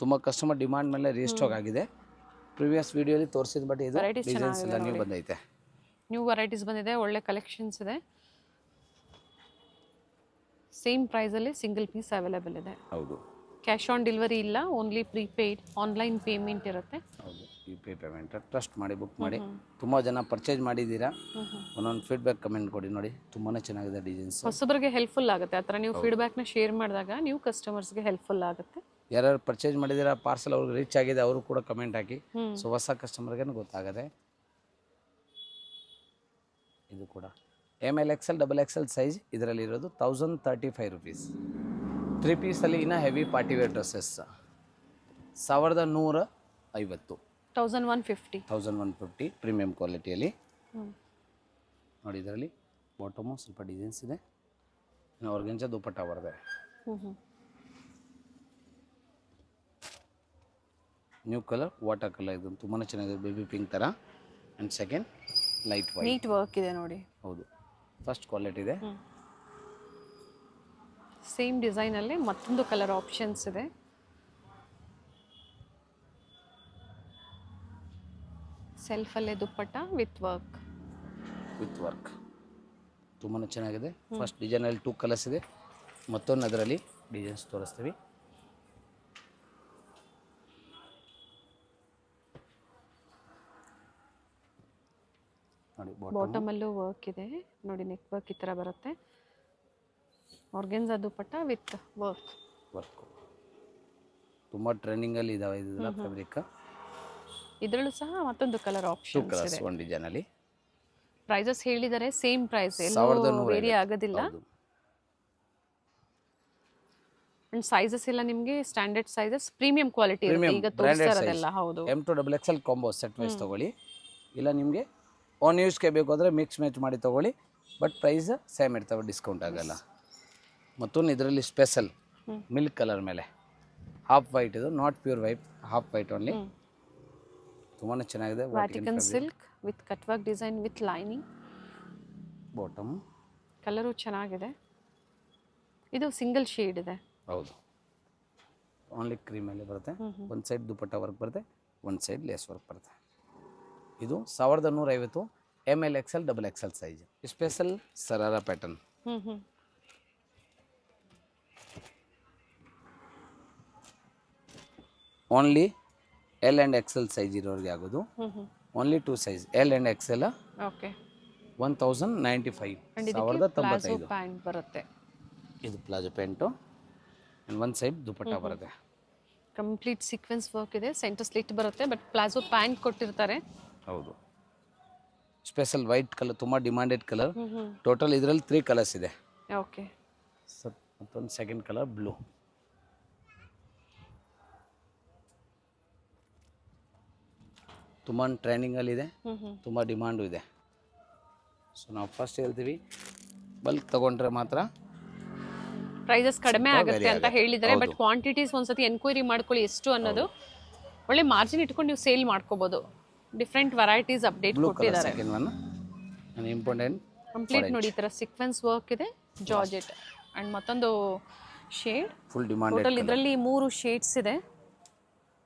ತುಂಬ ಕಸ್ಟಮರ್ ಡಿಮಾಂಡ್ ಮೇಲೆ ರೀಸ್ಟಾಕ್ ಆಗಿದೆ. ಪ್ರಿವಿಯಸ್ ವಿಡಿಯೋಲಿ ತೋರಿಸಿದ ಬಟ್ ಇದು ಡಿಸೈನ್ಸ್ ಎಲ್ಲ ನೀವು ಬಂದೈತೆ. ನ್ಯೂ ವೆರೈಟೀಸ್ ಬಂದಿದೆ, ಒಳ್ಳೆ ಕಲೆಕ್ಷನ್ಸ್ ಇದೆ. ಸೇಮ್ ಪ್ರೈಸಲ್ಲಿ ಸಿಂಗಲ್ ಪೀಸ್ ಅವೈಲೇಬಲ್ ಇದೆ. ಹೌದು. ಕ್ಯಾಶ್ ಆನ್ ಡೆಲಿವರಿ ಇಲ್ಲ, ಓನ್ಲಿ ಪ್ರೀಪೇಯ್ಡ್ ಆನ್ಲೈನ್ ಪೇಮೆಂಟ್ ಇರುತ್ತೆ. ಹೌದು, ಪೇ ಪೇಮೆಂಟ್. ಟ್ರಸ್ಟ್ ಮಾಡಿ ಬುಕ್ ಮಾಡಿ. ತುಂಬ ಜನ ಪರ್ಚೇಸ್ ಮಾಡಿದ್ದೀರಾ, ಒಂದೊಂದು ಫೀಡ್ಬ್ಯಾಕ್ ಕಮೆಂಟ್ ಕೊಡಿ. ನೋಡಿ ತುಂಬಾ ಚೆನ್ನಾಗಿದೆ ಡಿಸೈನ್ಸ್. ಹೊಸಬರಿಗೆ ಹೆಲ್ಪ್ಫುಲ್ ಆಗುತ್ತೆ ಆ ಥರ ನೀವು ಫೀಡ್ಬ್ಯಾಕ್ನ ಶೇರ್ ಮಾಡಿದಾಗ ನ್ಯೂ ಕಸ್ಟಮರ್ಸ್ಗೆ ಹೆಲ್ಪ್ಫುಲ್ ಆಗುತ್ತೆ. ಯಾರು ಪರ್ಚೇಸ್ ಮಾಡಿದ್ದೀರಾ, ಪಾರ್ಸಲ್ ಅವ್ರಿಗೆ ರೀಚ್ ಆಗಿದೆ, ಅವರು ಕೂಡ ಕಮೆಂಟ್ ಹಾಕಿ. ಸೊ ಹೊಸ ಕಸ್ಟಮರ್ಗೆ ಗೊತ್ತಾಗದೆ. ಇದು ಕೂಡ ML XL XXL ಸೈಜ್ ಇದರಲ್ಲಿ ಇರೋದು 1035 ರುಪೀಸ್. 3 ಪೀಸಲ್ಲಿ ಇನ್ನು heavy party wear dresses 1150. 1150 premium ಕ್ವಾಲಿಟಿಯಲ್ಲಿ ನೋಡಿ. ಇದರಲ್ಲಿ ಬಾಟಮು ಸ್ವಲ್ಪ ಡಿಸೈನ್ಸ್ ಇದೆ, ಇನ್ನು ಆರ್ಗಂಜಾ ದುಪಟ್ಟ ಬರುತ್ತೆ. New colour water colour. ಇದು ತುಂಬಾ ಚೆನ್ನಾಗಿದೆ, ಬೇಬಿ ಪಿಂಕ್ ಥರ. And second light white. Neat work ಇದೆ ನೋಡಿ. ಹೌದು, ಫಸ್ಟ್ ಕ್ವಾಲಿಟಿ ಇದೆ. ಸೇಮ್ ಡಿಸೈನಲ್ಲಿ ಮತ್ತೊಂದು ಕಲರ್ ಆಪ್ಷನ್ಸ್ ಇದೆ. ಸೆಲ್ಫಲ್ಲೇ ದುಪ್ಪಟ್ಟ ವಿತ್ ವರ್ಕ್ ತುಂಬಾ ಚೆನ್ನಾಗಿದೆ. ಫಸ್ಟ್ ಡಿಸೈನಲ್ಲಿ 2 ಕಲರ್ಸ್ ಇದೆ, ಮತ್ತೊಂದು ಅದರಲ್ಲಿ ಡಿಸೈನ್ಸ್ ತೋರಿಸ್ತೀವಿ. ನೋಡಿ ಬಾಟಮಲ್ಲೂ ವರ್ಕ್ ಇದೆ ನೋಡಿ, ನೆಕ್ ವರ್ಕ್ ಈ ಥರ ಬರುತ್ತೆ. ಆರ್ಗೆನ್ಜಾ ದುಪಟ್ಟ ವಿತ್ ವರ್ಕ್ ತುಂಬ ಟ್ರೆಂಡಿಂಗಲ್ಲಿ ಇದಾವೆ ಇದೆಲ್ಲ ಫ್ಯಾಬ್ರಿಕ್. ಇದರಲ್ಲೂ ಸಹ ಮತ್ತೊಂದು ಕಲರ್ ಆಪ್ಷನ್ ಇದೆ. ಒಂದು ಡಿಸೈನಲ್ಲಿ ಪ್ರೈಸಸ್ ಹೇಳಿದ್ದಾರೆ, ಸೇಮ್ ಪ್ರೈಸ್, ವೇರಿ ಆಗೋದಿಲ್ಲ. ಅಂಡ್ ಸೈಜಸ್ ಎಲ್ಲ ನಿಮಗೆ ಸ್ಟ್ಯಾಂಡರ್ಡ್ ಸೈಜಸ್, ಪ್ರೀಮಿಯಂ ಕ್ವಾಲಿಟಿ ಇರುತ್ತೆ. ಈಗ ತೋರಿಸ್ತಾ ಇರೋದೆಲ್ಲ ಹೌದು. M to XXL combo set wise ತಗೊಳ್ಳಿ. ಇಲ್ಲ ನಿಮಗೆ ಓನ್ ಯೂಸ್ಗೆ ಬೇಕು ಅಂದರೆ ಮಿಕ್ಸ್ ಮ್ಯಾಚ್ ಮಾಡಿ ತೊಗೊಳ್ಳಿ, ಬಟ್ ಪ್ರೈಸ್ ಸೇಮ್ ಇರ್ತವೆ, ಡಿಸ್ಕೌಂಟ್ ಆಗಲ್ಲ. ಮತ್ತೊಂದು ಇದರಲ್ಲಿ ಸ್ಪೆಷಲ್ ಮಿಲ್ಕ್ ಕಲರ್ ಮೇಲೆ ಹಾಫ್ ವೈಟ್. ಇದು not pure white, half white only. ತುಂಬಾ ಚೆನ್ನಾಗಿದೆ. Vatican silk with cut work design with lining. Bottom colour ಚೆನ್ನಾಗಿದೆ. ಇದು ಸಿಂಗಲ್ ಶೇಡ್ ಇದೆ. ಹೌದು. ಓನ್ಲಿ ಕ್ರೀಮಲ್ಲಿ ಬರುತ್ತೆ. ಒಂದು ಸೈಡ್ ದುಪಟ್ಟ ವರ್ಕ್ ಬರುತ್ತೆ, ಒಂದು ಸೈಡ್ ಲೇಸ್ ವರ್ಕ್ ಬರುತ್ತೆ. ಇದು 1150 ML XL XXL size. Special sharara pattern. Only L and XL size ಇರೋರಿಗೆ ಆಗೋದು. Only 2 size L and XL. Okay 1095 1095 pant ಬರುತ್ತೆ. ಇದು ಪ್ಲಾಜೋ ಪ್ಯಾಂಟು. ಒಂದು ಸೈಡ್ ದುಪಟ್ಟ ಬರುತ್ತೆ. ಕಂಪ್ಲೀಟ್ ಸೀಕ್ವೆನ್ಸ್ ವರ್ಕ್ ಇದೆ, ಸೆಂಟರ್ ಸ್ಲಿಟ್ ಬರುತ್ತೆ, ಬಟ್ ಪ್ಲಾಜೋ ಪ್ಯಾಂಟ್ ಕೊಟ್ಟಿರ್ತಾರೆ. ಹೌದು. ಸ್ಪೆಷಲ್ ವೈಟ್ ಕಲರ್, ತುಂಬ ಡಿಮಾಂಡೆಡ್ ಕಲರ್. ಟೋಟಲ್ ಇದರಲ್ಲಿ 3 ಕಲರ್ಸ್ ಇದೆ. ಓಕೆ ಸರ್, ಮತ್ತೊಂದು ಸೆಕೆಂಡ್ ಕಲರ್ ಬ್ಲೂ. ತುಂಬ ಟ್ರೆಂಡಿಂಗಲ್ಲಿದೆ, ತುಂಬ ಡಿಮಾಂಡು ಇದೆ. ಸೊ ನಾವು ಫಸ್ಟ್ ಹೇಳ್ತೀವಿ, ಬಲ್ಕ್ ತೊಗೊಂಡ್ರೆ ಮಾತ್ರ ಪ್ರೈಸಸ್ ಕಡಿಮೆ ಆಗುತ್ತೆ ಅಂತ ಹೇಳಿದ್ದಾರೆ. ಬಟ್ ಕ್ವಾಂಟಿಟೀಸ್ ಒಂದ್ಸತಿ ಎನ್ಕ್ವೈರಿ ಮಾಡ್ಕೊಳ್ಳಿ ಎಷ್ಟು ಅನ್ನೋದು. ಒಳ್ಳೆ ಮಾರ್ಜಿನ್ ಇಟ್ಕೊಂಡು ನೀವು ಸೇಲ್ ಮಾಡ್ಕೋಬಹುದು. ಡಿಫ್ರೆಂಟ್ ವೆರೈಟೀಸ್ ಅಪ್ಡೇಟ್ ಕೊಟ್ಟಿದ್ದಾರೆ. ಸೆಕೆಂಡ್ ಒನ್ ಇಂಪಾರ್ಟೆಂಟ್ ಕಂಪ್ಲೀಟ್ ನೋಡಿ, ಈ ತರ ಸೀಕ್ವೆನ್ಸ್ ವರ್ಕ್ ಇದೆ, ಜಾರ್ಜೆಟ್ ಅಂಡ್ ಮತ್ತೊಂದು ಶೇಡ್. Full demanded. ಟೋಟಲ್ ಇದರಲ್ಲಿ 3 ಶೇಡ್ಸ್ ಇದೆ.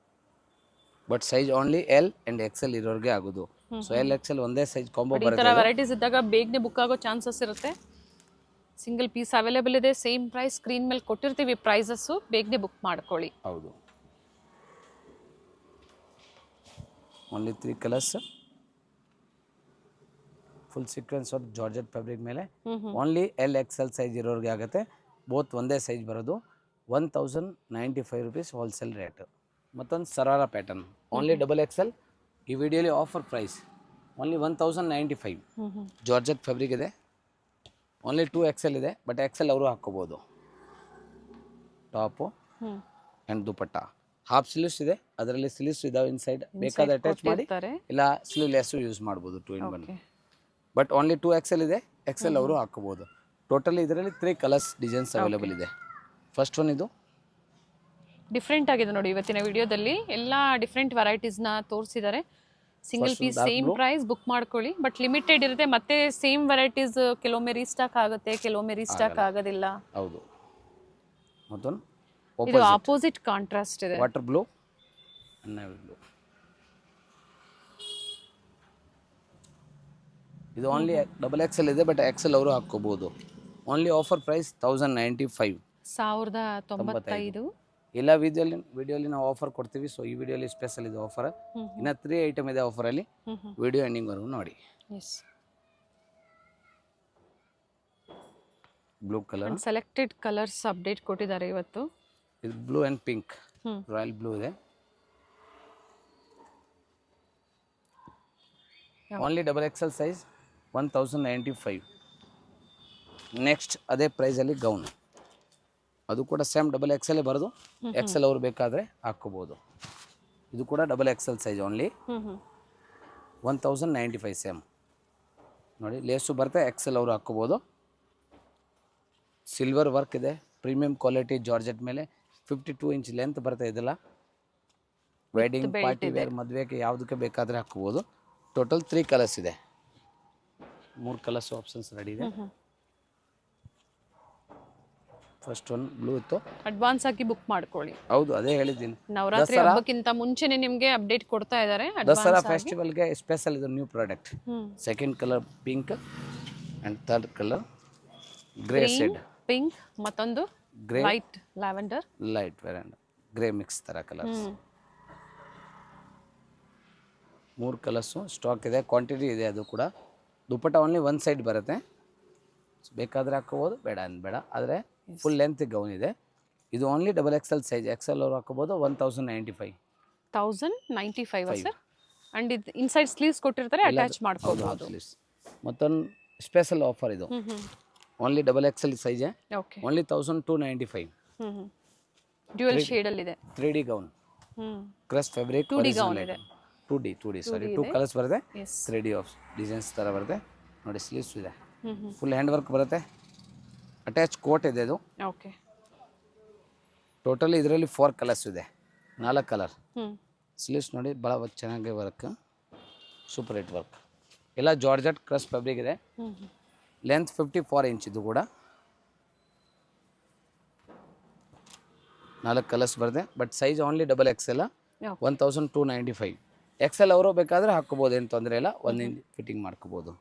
But size only L and XL ಇರೋರಿಗೆ ಆಗೋದು. ಸೊ L XL ಒಂದೇ ಸೈಜ್ ಕಾಂಬೋ ಈ ತರ ವೆರೈಟೀಸ್ ಇದ್ದಾಗ ಬೇಗನೆ ಬುಕ್ ಆಗೋ ಚಾನ್ಸಸ್ ಇರುತ್ತೆ. ಸಿಂಗಲ್ ಪೀಸ್ ಅವೈಲೇಬಲ್ ಇದೆ, ಸೇಮ್ ಪ್ರೈಸ್ ಸ್ಕ್ರೀನ್ ಮೇಲೆ ಕೊಟ್ಟಿರ್ತೀವಿ ಪ್ರೈಸಸ್ಸು, ಬೇಗನೆ ಬುಕ್ ಮಾಡ್ಕೊಳ್ಳಿ. ಹೌದು. Only 3 colours. Full sequence of georgette fabric ಮೇಲೆ ಓನ್ಲಿ L XL ಸೈಜ್ ಇರೋರಿಗೆ ಆಗುತ್ತೆ. ಬೋತ್ ಒಂದೇ ಸೈಜ್ ಬರೋದು. 1095 rupees ಹೋಲ್ಸೇಲ್ ರೇಟ್. ಮತ್ತೊಂದು ಸರಾರ ಪ್ಯಾಟರ್ನ್ ಓನ್ಲಿ XXL. ಈ ವಿಡಿಯೋಲಿ offer price only 1095. Georgette fabric ಇದೆ. ಓನ್ಲಿ 2XL ಇದೆ, ಬಟ್ XL ಅವರು ಹಾಕ್ಕೋಬೋದು. Top and dupatta. Half sleeves ಇದೆ, ಅದರಲ್ಲಿ ಸ್ಲೀವ್ಸ್ ಇದಾವೆ ಇನ್ಸೈಡ್. ಬೇಕಾದ್ರೆ ಅಟ್ಯಾಚ್ ಮಾಡಿ, ಇಲ್ಲ ಸ್ಲೀವ್ಲೆಸ್ಸು ಯೂಸ್ ಮಾಡ್ಬೋದು 2 in 1. ಬಟ್ ಓನ್ಲಿ 2XL ಇದೆ, XL ಅವರು ಹಾಕ್ಕೋಬೋದು. ಟೋಟಲಿ ಇದರಲ್ಲಿ 3 ಕಲರ್ಸ್ ಡಿಸೈನ್ಸ್ ಅವೈಲೇಬಲ್ ಇದೆ. ಫಸ್ಟ್ ಒನ್ ಇದು ಡಿಫ್ರೆಂಟ್ ಆಗಿದೆ ನೋಡಿ. ಇವತ್ತಿನ ವಿಡಿಯೋದಲ್ಲಿ ಎಲ್ಲ ಡಿಫ್ರೆಂಟ್ ವೆರೈಟೀಸ್ನ ತೋರಿಸಿದ್ದಾರೆ. Single piece same price, book ಮಾಡ್ಕೊಳ್ಳಿ. ಬಟ್ ಲಿಮಿಟೆಡ್ ಇರುತ್ತೆ, ಮತ್ತೆ ಸೇಮ್ ವೆರೈಟೀಸ್ ಕೆಲವೊಮ್ಮೆ ರೀಸ್ಟಾಕ್ ಆಗುತ್ತೆ, ಕೆಲವೊಮ್ಮೆ ರೀಸ್ಟಾಕ್ ಆಗೋದಿಲ್ಲ. ಹೌದು. ಮತ್ತೊಂದು ಇದು ಆಪೋಸಿಟ್ ಕಾಂಟ್ರಾಸ್ಟ್ ಇದೆ, water blue and navy blue. ಇದು ಓನ್ಲಿ XXL ಇದೆ, ಬಟ್ XL ಅವರು ಹಾಕ್ಕೋಬಹುದು. Only offer price 1095. 1095. ಎಲ್ಲ ವಿಡಿಯೋಲಿ ನಾವು ಆಫರ್ ಕೊಡ್ತೀವಿ. ಸೊ ಈ ವಿಡಿಯೋಲಿ ಸ್ಪೆಷಲ್ ಇದೆ ಆಫರ್. ಇನ್ನು 3 ಐಟಮ್ ಇದೆ ಆಫರಲ್ಲಿ. ವಿಡಿಯೋ ಎಂಡಿಂಗ್ವರೆಗೂ ನೋಡಿ. Blue colour, selected colours update ಕೊಟ್ಟಿದ್ದಾರೆ ಇವತ್ತು. ಇದು blue and pink, royal blue ಇದೆ. Only XXL size 1095. ನೆಕ್ಸ್ಟ್ ಅದೇ ಪ್ರೈಸಲ್ಲಿ ಗೌನ್, ಅದು ಕೂಡ ಸೇಮ್ XXL ಬರೋದು. XL ಅವರು ಬೇಕಾದರೆ ಹಾಕ್ಕೋಬೋದು. ಇದು ಕೂಡ XXL ಸೈಜ್ ಓನ್ಲಿ 1095 ಸೇಮ್. ನೋಡಿ, ಲೇಸು ಬರುತ್ತೆ, XL ಅವರು ಹಾಕ್ಕೋಬೋದು. ಸಿಲ್ವರ್ ವರ್ಕ್ ಇದೆ, ಪ್ರೀಮಿಯಂ ಕ್ವಾಲಿಟಿ ಜಾರ್ಜೆಟ್ ಮೇಲೆ. 52 ಇಂಚ್ ಲೆಂತ್ ಬರುತ್ತೆ. ಇದೆಲ್ಲ ವೆಡ್ಡಿಂಗ್, ಪಾರ್ಟಿ ವೇರ್, ಮದುವೆಗೆ ಯಾವುದಕ್ಕೆ ಬೇಕಾದರೆ ಹಾಕ್ಕೋಬೋದು. ಟೋಟಲ್ 3 ಕಲರ್ಸ್ ಇದೆ. 3 ಕಲರ್ಸ್ ಆಪ್ಷನ್ಸ್ ರೆಡಿ ಇದೆ. ಫಸ್ಟ್ ಒನ್ ಬ್ಲೂ ಇತ್ತು. ಅಡ್ವಾನ್ಸ್ ಆಗಿ ಬುಕ್ ಮಾಡ್ಕೊಳ್ಳಿ. ಹೌದು, ಅದೇ ಹೇಳಿದ್ದೀನಿ. ನವರಾತ್ರಿ ಹಬ್ಬಕ್ಕಿಂತ ಮುಂಚೆನೆ ನಿಮಗೆ ಅಪ್ಡೇಟ್ ಕೊಡ್ತಾ ಇದ್ದಾರೆ. ದಸರಾ ಫೆಸ್ಟಿವಲ್ಗೆ ಸ್ಪೆಷಲ್ ಇದು new product. Second colour pink and third colour grey shade. Pink, ಮತ್ತೊಂದು ಗ್ರೇ, ಲೈಟ್ ಲ್ಯಾವೆಂಡರ್, ಲೈಟ್ ವೆರಾಂಡರ್, ಗ್ರೇ ಮಿಕ್ಸ್ ಥರ ಕಲರ್ಸ್. 3 ಕಲರ್ಸು ಸ್ಟಾಕ್ ಇದೆ, ಕ್ವಾಂಟಿಟಿ ಇದೆ. ಅದು ಕೂಡ ದುಪಟ್ಟ ಓನ್ಲಿ 1 ಸೈಡ್ ಬರುತ್ತೆ. ಬೇಕಾದರೆ ಹಾಕ್ಕೋಬೋದು, ಬೇಡ ಬೇಡ. ಆದರೆ ಫುಲ್ ಲೆಂತ್ ಗೌನ್ ಇದೆ. ಇದು ಓನ್ಲಿ XXL ಸೈಜ್. XL ಅವರು ಹಾಕೋಬೋದು. 1095. 1095 ಸರ್. ಅಂಡ್ ಇದು ಇನ್ಸೈಡ್ ಸ್ಲೀವ್ಸ್ ಕೊಟ್ಟಿರ್ತಾರೆ, ಅಟ್ಯಾಚ್ ಮಾಡ್ಕೋಬಹುದು. ಮತ್ತೊಂದು ಸ್ಪೆಷಲ್ ಆಫರ್ ಇದು. Only XXL size, only 1295. Dual shade ಅಲ್ಲಿ ಇದೆ. 3D gown, crush fabric, 2D gown ಇದೆ. 2D ಸಾರಿ, 2 ಕಲರ್ಸ್ ಬರುತ್ತೆ. 3D ಆಫ್ ಡಿಸೈನ್ಸ್ ಥರ ಬರುತ್ತೆ ನೋಡಿ. ಸ್ಲೀವ್ಸ್ ಇದೆ, ಫುಲ್ ಹ್ಯಾಂಡ್ ವರ್ಕ್ ಬರುತ್ತೆ. ಅಟ್ಯಾಚ್ ಕೋಟ್ ಇದೆ ಇದು. ಓಕೆ. ಟೋಟಲಿ ಇದರಲ್ಲಿ 4 ಕಲರ್ಸ್ ಇದೆ, 4 ಕಲರ್. ಸ್ಲೀವ್ಸ್ ನೋಡಿ, ಭಾಳ ಚೆನ್ನಾಗಿ ವರ್ಕ್, ಸೂಪರ್ ಹಿಟ್ ವರ್ಕ್. ಎಲ್ಲ ಜಾರ್ಜೆಟ್ ಕ್ರಶ್ ಫ್ಯಾಬ್ರಿಕ್ ಇದೆ. Length 54 inch. ಇದು ಕೂಡ 4 ಕಲರ್ಸ್ ಬರುತ್ತೆ. But size only double XL, Okay. 1295. XL ಅವರು ಬೇಕಾದರೆ ಹಾಕ್ಕೋಬೋದು, ಏನು ತೊಂದರೆ ಇಲ್ಲ, ಒಂದು ಇಂಚ್ ಫಿಟ್ಟಿಂಗ್ ಮಾಡ್ಕೋಬೋದು.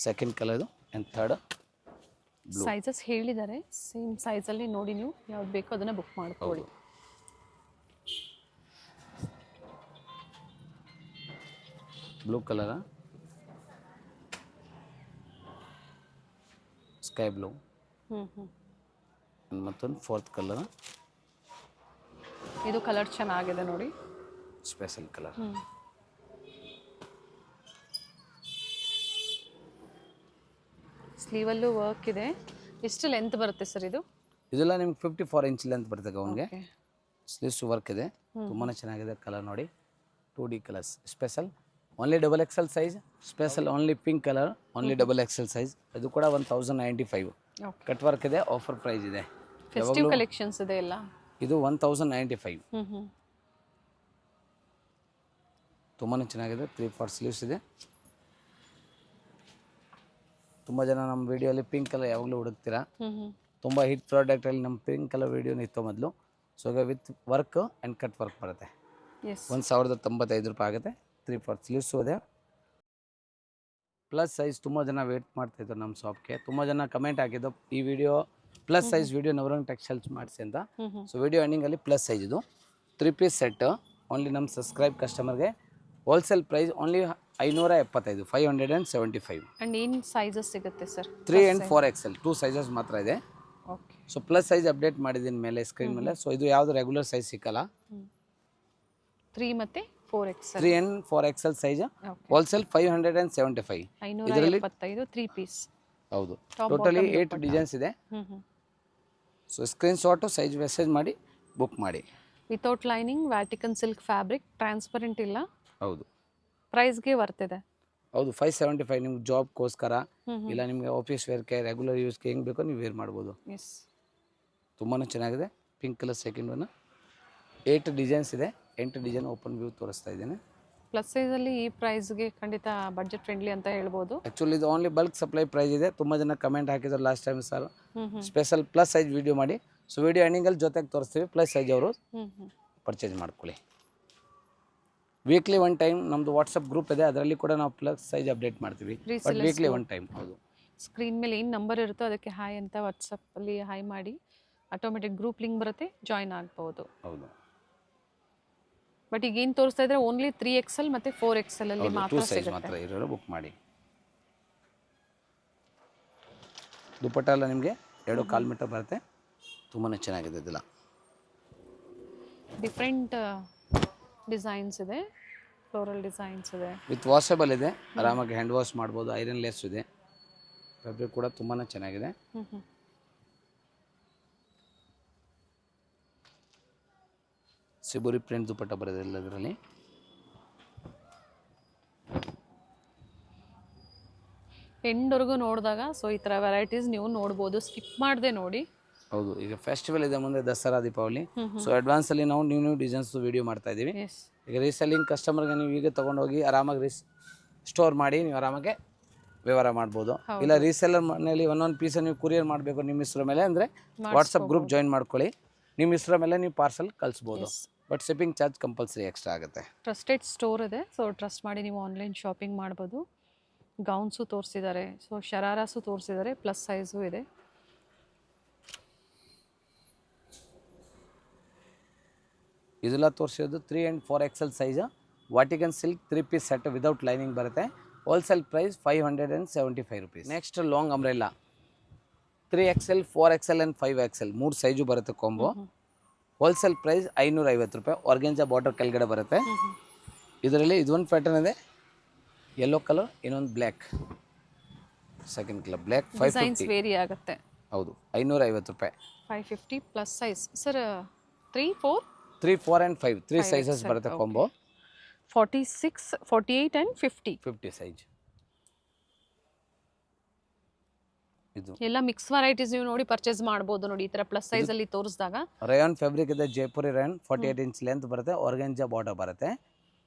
ಸೆಕೆಂಡ್ ಕಲರ್ದು ಆ್ಯಂಡ್ ಥರ್ಡ್ ಸೈಜಸ್ ಹೇಳಿದ್ದಾರೆ, ಸೇಮ್ ಸೈಜಲ್ಲಿ ನೋಡಿ ನೀವು ಯಾವ್ದು ಬೇಕೋ ಅದನ್ನು ಬುಕ್ ಮಾಡ್ಕೊಳ್ಳಿ. ಬ್ಲೂ ಕಲರ, ಸ್ಕೈ ಬ್ಲೂ, ಮತ್ತೊಂದು ಫೋರ್ತ್ ಕಲರ್, ಇದು ಕಲರ್ ಚೆನ್ನಾಗಿದೆ ನೋಡಿ, ಸ್ಪೆಷಲ್ ಕಲರ್. ಸ್ಲೀವಲ್ಲೂ ವರ್ಕ್ ಇದೆ. ಎಷ್ಟು ಲೆಂತ್ ಬರುತ್ತೆ ಸರ್ ಇದು? ಇದೆಲ್ಲ ನಿಮ್ಗೆ 54 ಇಂಚ್ ಲೆಂತ್ ಬರುತ್ತೆ ಗೌನ್ಗೆ. ಸ್ಲೀವ್ಸ್ ವರ್ಕ್ ಇದೆ, ತುಂಬಾ ಚೆನ್ನಾಗಿದೆ. ಕಲರ್ ನೋಡಿ, 2D colours, special only double XL size, special only pink colour, only double XL size. ಇದು ಕೂಡ 1095 ಕಟ್ ವರ್ಕ್ ಇದೆ, ಆಫರ್ ಪ್ರೈಸ್ ಇದೆ. ಫೆಸ್ಟಿವ್ ಕಲೆಕ್ಷನ್ಸ್ ಇದೆ ಎಲ್ಲ. ಇದು 1095. ತುಂಬಾ ಚೆನ್ನಾಗಿದೆ. 3/4 ಸ್ಲೀವ್ಸ್ ಇದೆ. ತುಂಬ ಜನ ನಮ್ಮ ವಿಡಿಯೋಲಿ ಪಿಂಕ್ ಕಲರ್ ಯಾವಾಗಲೂ ಹುಡುಕ್ತೀರಾ. ತುಂಬ ಹಿಟ್ ಪ್ರಾಡಕ್ಟಲ್ಲಿ ನಮ್ಮ ಪಿಂಕ್ ಕಲರ್ ವಿಡಿಯೋನ ಇತ್ತು ಮೊದಲು. ಸೊ ಈಗ with work and cut work ಬರುತ್ತೆ. 1095 ರೂಪಾಯಿ ಆಗುತ್ತೆ. 3/4 ಸ್ಲೀವ್ಸು ಇದೆ. ಪ್ಲಸ್ ಸೈಜ್ ತುಂಬ ಜನ ವೇಟ್ ಮಾಡ್ತಾಯಿದ್ರು ನಮ್ಮ ಶಾಪ್ಗೆ. ತುಂಬ ಜನ ಕಮೆಂಟ್ ಹಾಕಿದ್ದು ಈ video plus size video Navrang textiles ಮಾಡಿಸಿ ಅಂತ. ಸೊ ವಿಡಿಯೋ ಎಂಡಿಂಗಲ್ಲಿ ಪ್ಲಸ್ ಸೈಜ್ ಇದು 3 ಪೀಸ್ ಸೆಟ್ ಓನ್ಲಿ ನಮ್ಮ ಸಬ್ಸ್ಕ್ರೈಬ್ ಕಸ್ಟಮರ್ಗೆ ಹೋಲ್ಸೇಲ್ ಪ್ರೈಸ್ ಓನ್ಲಿ 575, 575. ಆ್ಯಂಡ್ ಏನು ಸೈಜಸ್ ಸಿಗುತ್ತೆ ಸರ್? 3 and 4XL 2 ಸೈಜಸ್ ಮಾತ್ರ ಇದೆ. Okay. So plus size update ಮಾಡಿದ್ದೀನಿ ಮೇಲೆ ಸ್ಕ್ರೀನ್ ಮೇಲೆ. ಸೊ ಇದು ಯಾವುದು ರೆಗ್ಯುಲರ್ ಸೈಜ್ ಸಿಕ್ಕಲ್ಲ. 3 ಮತ್ತು 4XL. 3 and 4XL ಸೈಜ್ ಹೋಲ್ಸೇಲ್ 575. 575 3 ಪೀಸ್. ಹೌದು, ಟೋಟಲಿ 8 ಡಿಸೈನ್ಸ್ ಇದೆ. So screen shot size message ಮಾಡಿ ಬುಕ್ ಮಾಡಿ. Without lining, Vatican silk fabric, transparent ಇಲ್ಲ. ಹೌದು, ಪ್ರೈಸ್ಗೆ ವರ್ತಿದೆ. ಹೌದು 575. ನಿಮ್ಗೆ ಜಾಬ್ಗೋಸ್ಕರ ಇಲ್ಲ ನಿಮಗೆ ಆಫೀಸ್ ವೇರ್ಗೆ ರೆಗ್ಯುಲರ್ ಯೂಸ್ಗೆ ಹೆಂಗೆ ಬೇಕೋ ನೀವು ವೇರ್ ಮಾಡ್ಬೋದು. ಎಸ್, ತುಂಬಾ ಚೆನ್ನಾಗಿದೆ. Pink colour second one. 8 designs ಇದೆ. 8 ಡಿಸೈನ್ ಓಪನ್ ವ್ಯೂ ತೋರಿಸ್ತಾ ಇದ್ದೇನೆ. ಪ್ಲಸ್ ಸೈಜಲ್ಲಿ ಈ ಪ್ರೈಸ್ಗೆ ಖಂಡಿತ ಬಡ್ಜೆಟ್ ಫ್ರೆಂಡ್ಲಿ ಅಂತ ಹೇಳ್ಬೋದು. ಆ್ಯಕ್ಚುಲಿ ಇದು ಓನ್ಲಿ ಬಲ್ಕ್ ಸಪ್ಲೈ ಪ್ರೈಸ್ ಇದೆ. ತುಂಬ ಜನ ಕಮೆಂಟ್ ಹಾಕಿದ್ರು last time sir special plus size video ಮಾಡಿ. ಸೊ ವಿಡಿಯೋ ಎಂಡಿಂಗಲ್ಲಿ ಜೊತೆಗೆ ತೋರಿಸ್ತೀವಿ. ಪ್ಲಸ್ ಸೈಜ್ ಅವರು ಪರ್ಚೇಸ್ ಮಾಡ್ಕೊಳ್ಳಿ. ವೀಕ್ಲಿ 1 ಟೈಮ್ ನಮ್ಮದು ವಾಟ್ಸಪ್ ಗ್ರೂಪ್ ಇದೆ, ಅದರಲ್ಲಿ ಕೂಡ ನಾವು ಪ್ಲಸ್ ಸೈಜ್ ಅಪ್ಡೇಟ್ ಮಾಡ್ತೀವಿ. But weekly 1 time. ಹೌದು, ಸ್ಕ್ರೀನ್ ಮೇಲೆ ಏನು ನಂಬರ್ ಇರುತ್ತೋ ಅದಕ್ಕೆ ಹಾಯ್ ಅಂತ ವಾಟ್ಸಪ್ಪಲ್ಲಿ ಹಾಯ್ ಮಾಡಿ ಆಟೋಮೆಟಿಕ್ ಗ್ರೂಪ್ ಲಿಂಕ್ ಬರುತ್ತೆ, ಜಾಯ್ನ್ ಆಗ್ಬೋದು. ಹೌದು. ಬಟ್ ಈಗ ಏನು ತೋರಿಸ್ತಾ ಇದ್ರೆ ಓನ್ಲಿ 3XL ಮತ್ತು 4XL ಅಲ್ಲಿ ಮಾತ್ರ 2 ಸೈಜ್ ಸಿಗುತ್ತೆ. ಮಾತ್ರ ಇರೋರು ಬುಕ್ ಮಾಡಿ. ದುಪ್ಪಟ್ಟ ಎಲ್ಲ ನಿಮಗೆ 2.25 ಮೀಟರ್ ಬರುತ್ತೆ. ತುಂಬಾ ಚೆನ್ನಾಗಿದೆ. ಇದೆಲ್ಲ ಡಿಫ್ರೆಂಟ್ ಡಿಸೈನ್ಸ್ ಇದೆ, ಫ್ಲೋರಲ್ ಡಿಸೈನ್ಸ್ ಇದೆ. ವಿತ್ ವಾಷಬಲ್ ಇದೆ, ಆರಾಮಾಗಿ ಹ್ಯಾಂಡ್ ವಾಶ್ ಮಾಡ್ಬೋದು. ಐರನ್ ಲೆಸ್ ಇದೆ. ಫ್ಯಾಬ್ರಿಕ್ ಕೂಡ ತುಂಬಾ ಚೆನ್ನಾಗಿದೆ. ಸಿಬೋರಿ ಪ್ರಿಂಟ್ ದುಪ್ಪಟ್ಟ ಬರೋದು ಎಲ್ಲದರಲ್ಲಿ. ಎಂಡ್ವರೆಗೂ ನೋಡಿದಾಗ ಸೊ ಈ ಥರ ವೆರೈಟೀಸ್ ನೀವು ನೋಡ್ಬೋದು, ಸ್ಕಿಪ್ ಮಾಡದೆ ನೋಡಿ. ಹೌದು, ಈಗ ಫೆಸ್ಟಿವಲ್ ಇದೆ ಮುಂದೆ, ದಸರಾ, ದೀಪಾವಳಿ. ಸೊ ಅಡ್ವಾನ್ಸಲ್ಲಿ ನಾವು ನ್ಯೂ ಡಿಸೈನ್ಸ್ ವಿಡಿಯೋ ಮಾಡ್ತಾ ಇದ್ದೀವಿ. ಈಗ ರೀಸೆಲ್ಲಿಂಗ್ ಕಸ್ಟಮರ್ಗೆ ನೀವು ಈಗ ತೊಗೊಂಡೋಗಿ ಆರಾಮಾಗಿ ಸ್ಟೋರ್ ಮಾಡಿ ನೀವು ಆರಾಮಾಗಿ ವ್ಯವಹಾರ ಮಾಡ್ಬೋದು. ಇಲ್ಲ ರೀಸೆಲ್ಲರ್ ಮನೇಲಿ ಒಂದೊಂದು ಪೀಸ್ ನೀವು ಕುರಿಯರ್ ಮಾಡಬೇಕು ನಿಮ್ಮ ಹೆಸರ ಮೇಲೆ ಅಂದರೆ ವಾಟ್ಸಪ್ ಗ್ರೂಪ್ ಜಾಯಿನ್ ಮಾಡ್ಕೊಳ್ಳಿ. ನಿಮ್ಮ ಹೆಸರ ಮೇಲೆ ನೀವು ಪಾರ್ಸಲ್ ಕಳಿಸ್ಬೋದು. But shipping charge compulsory extra ಆಗುತ್ತೆ. ಟ್ರಸ್ಟೆಡ್ ಸ್ಟೋರ್ ಇದೆ, ಸೊ ಟ್ರಸ್ಟ್ ಮಾಡಿ ನೀವು ಆನ್ಲೈನ್ ಶಾಪಿಂಗ್ ಮಾಡ್ಬೋದು. ಗೌನ್ಸು ತೋರಿಸಿದ್ದಾರೆ, ಸೊ ಶರಾರಾಸು ತೋರಿಸಿದ್ದಾರೆ, ಪ್ಲಸ್ ಸೈಜು ಇದೆ. ಇದೆಲ್ಲ ತೋರಿಸಿರೋದು 3 and 4XL size Vatican silk 3 piece set without lining ಬರುತ್ತೆ. Wholesale price 575 rupees. Next long umbrella 3XL, 4XL and 5XL 3 size ಬರುತ್ತೆ ಕಾಂಬೋ. ಹೋಲ್ಸೇಲ್ ಪ್ರೈಸ್ 550 ರೂಪಾಯಿ. ಆರ್ಗೆಂಜಾ ಬಾರ್ಡರ್ ಕೆಳಗಡೆ ಬರುತ್ತೆ. ಇದರಲ್ಲಿ ಇದೊಂದು ಪ್ಯಾಟರ್ನ್ ಇದೆ, ಯೆಲ್ಲೋ ಕಲರ್, ಇನ್ನೊಂದು black. Second colour black 550 vary ಆಗುತ್ತೆ. ಹೌದು, 550 ರೂಪಾಯಿ. 550 plus size sir. 3, 4, 3, 4 and 5 3 sizes ಬರುತ್ತೆ ಕಾಂಬೋ. 46, 48 and 50 size. ಇದು ಎಲ್ಲ ಮಿಕ್ಸ್ ವೆರೈಟೀಸ್ ನೀವು ನೋಡಿ ಪರ್ಚೇಸ್ ಮಾಡ್ಬೋದು. ನೋಡಿ ಈ ತರ ಪ್ಲಸ್ ಸೈಜ್ ಅಲ್ಲಿ ತೋರಿಸಿದಾಗ ರಯಾನ್ ಫ್ಯಾಬ್ರಿಕ್ ಇದೆ, ಜೈಪುರಿ ರಯಾನ್ 48 ಇಂಚ್ ಲೆಂತ್ ಬರುತ್ತೆ. ಆರ್ಗೆಂಜಾ ಬಾರ್ಡರ್ ಬರುತ್ತೆ.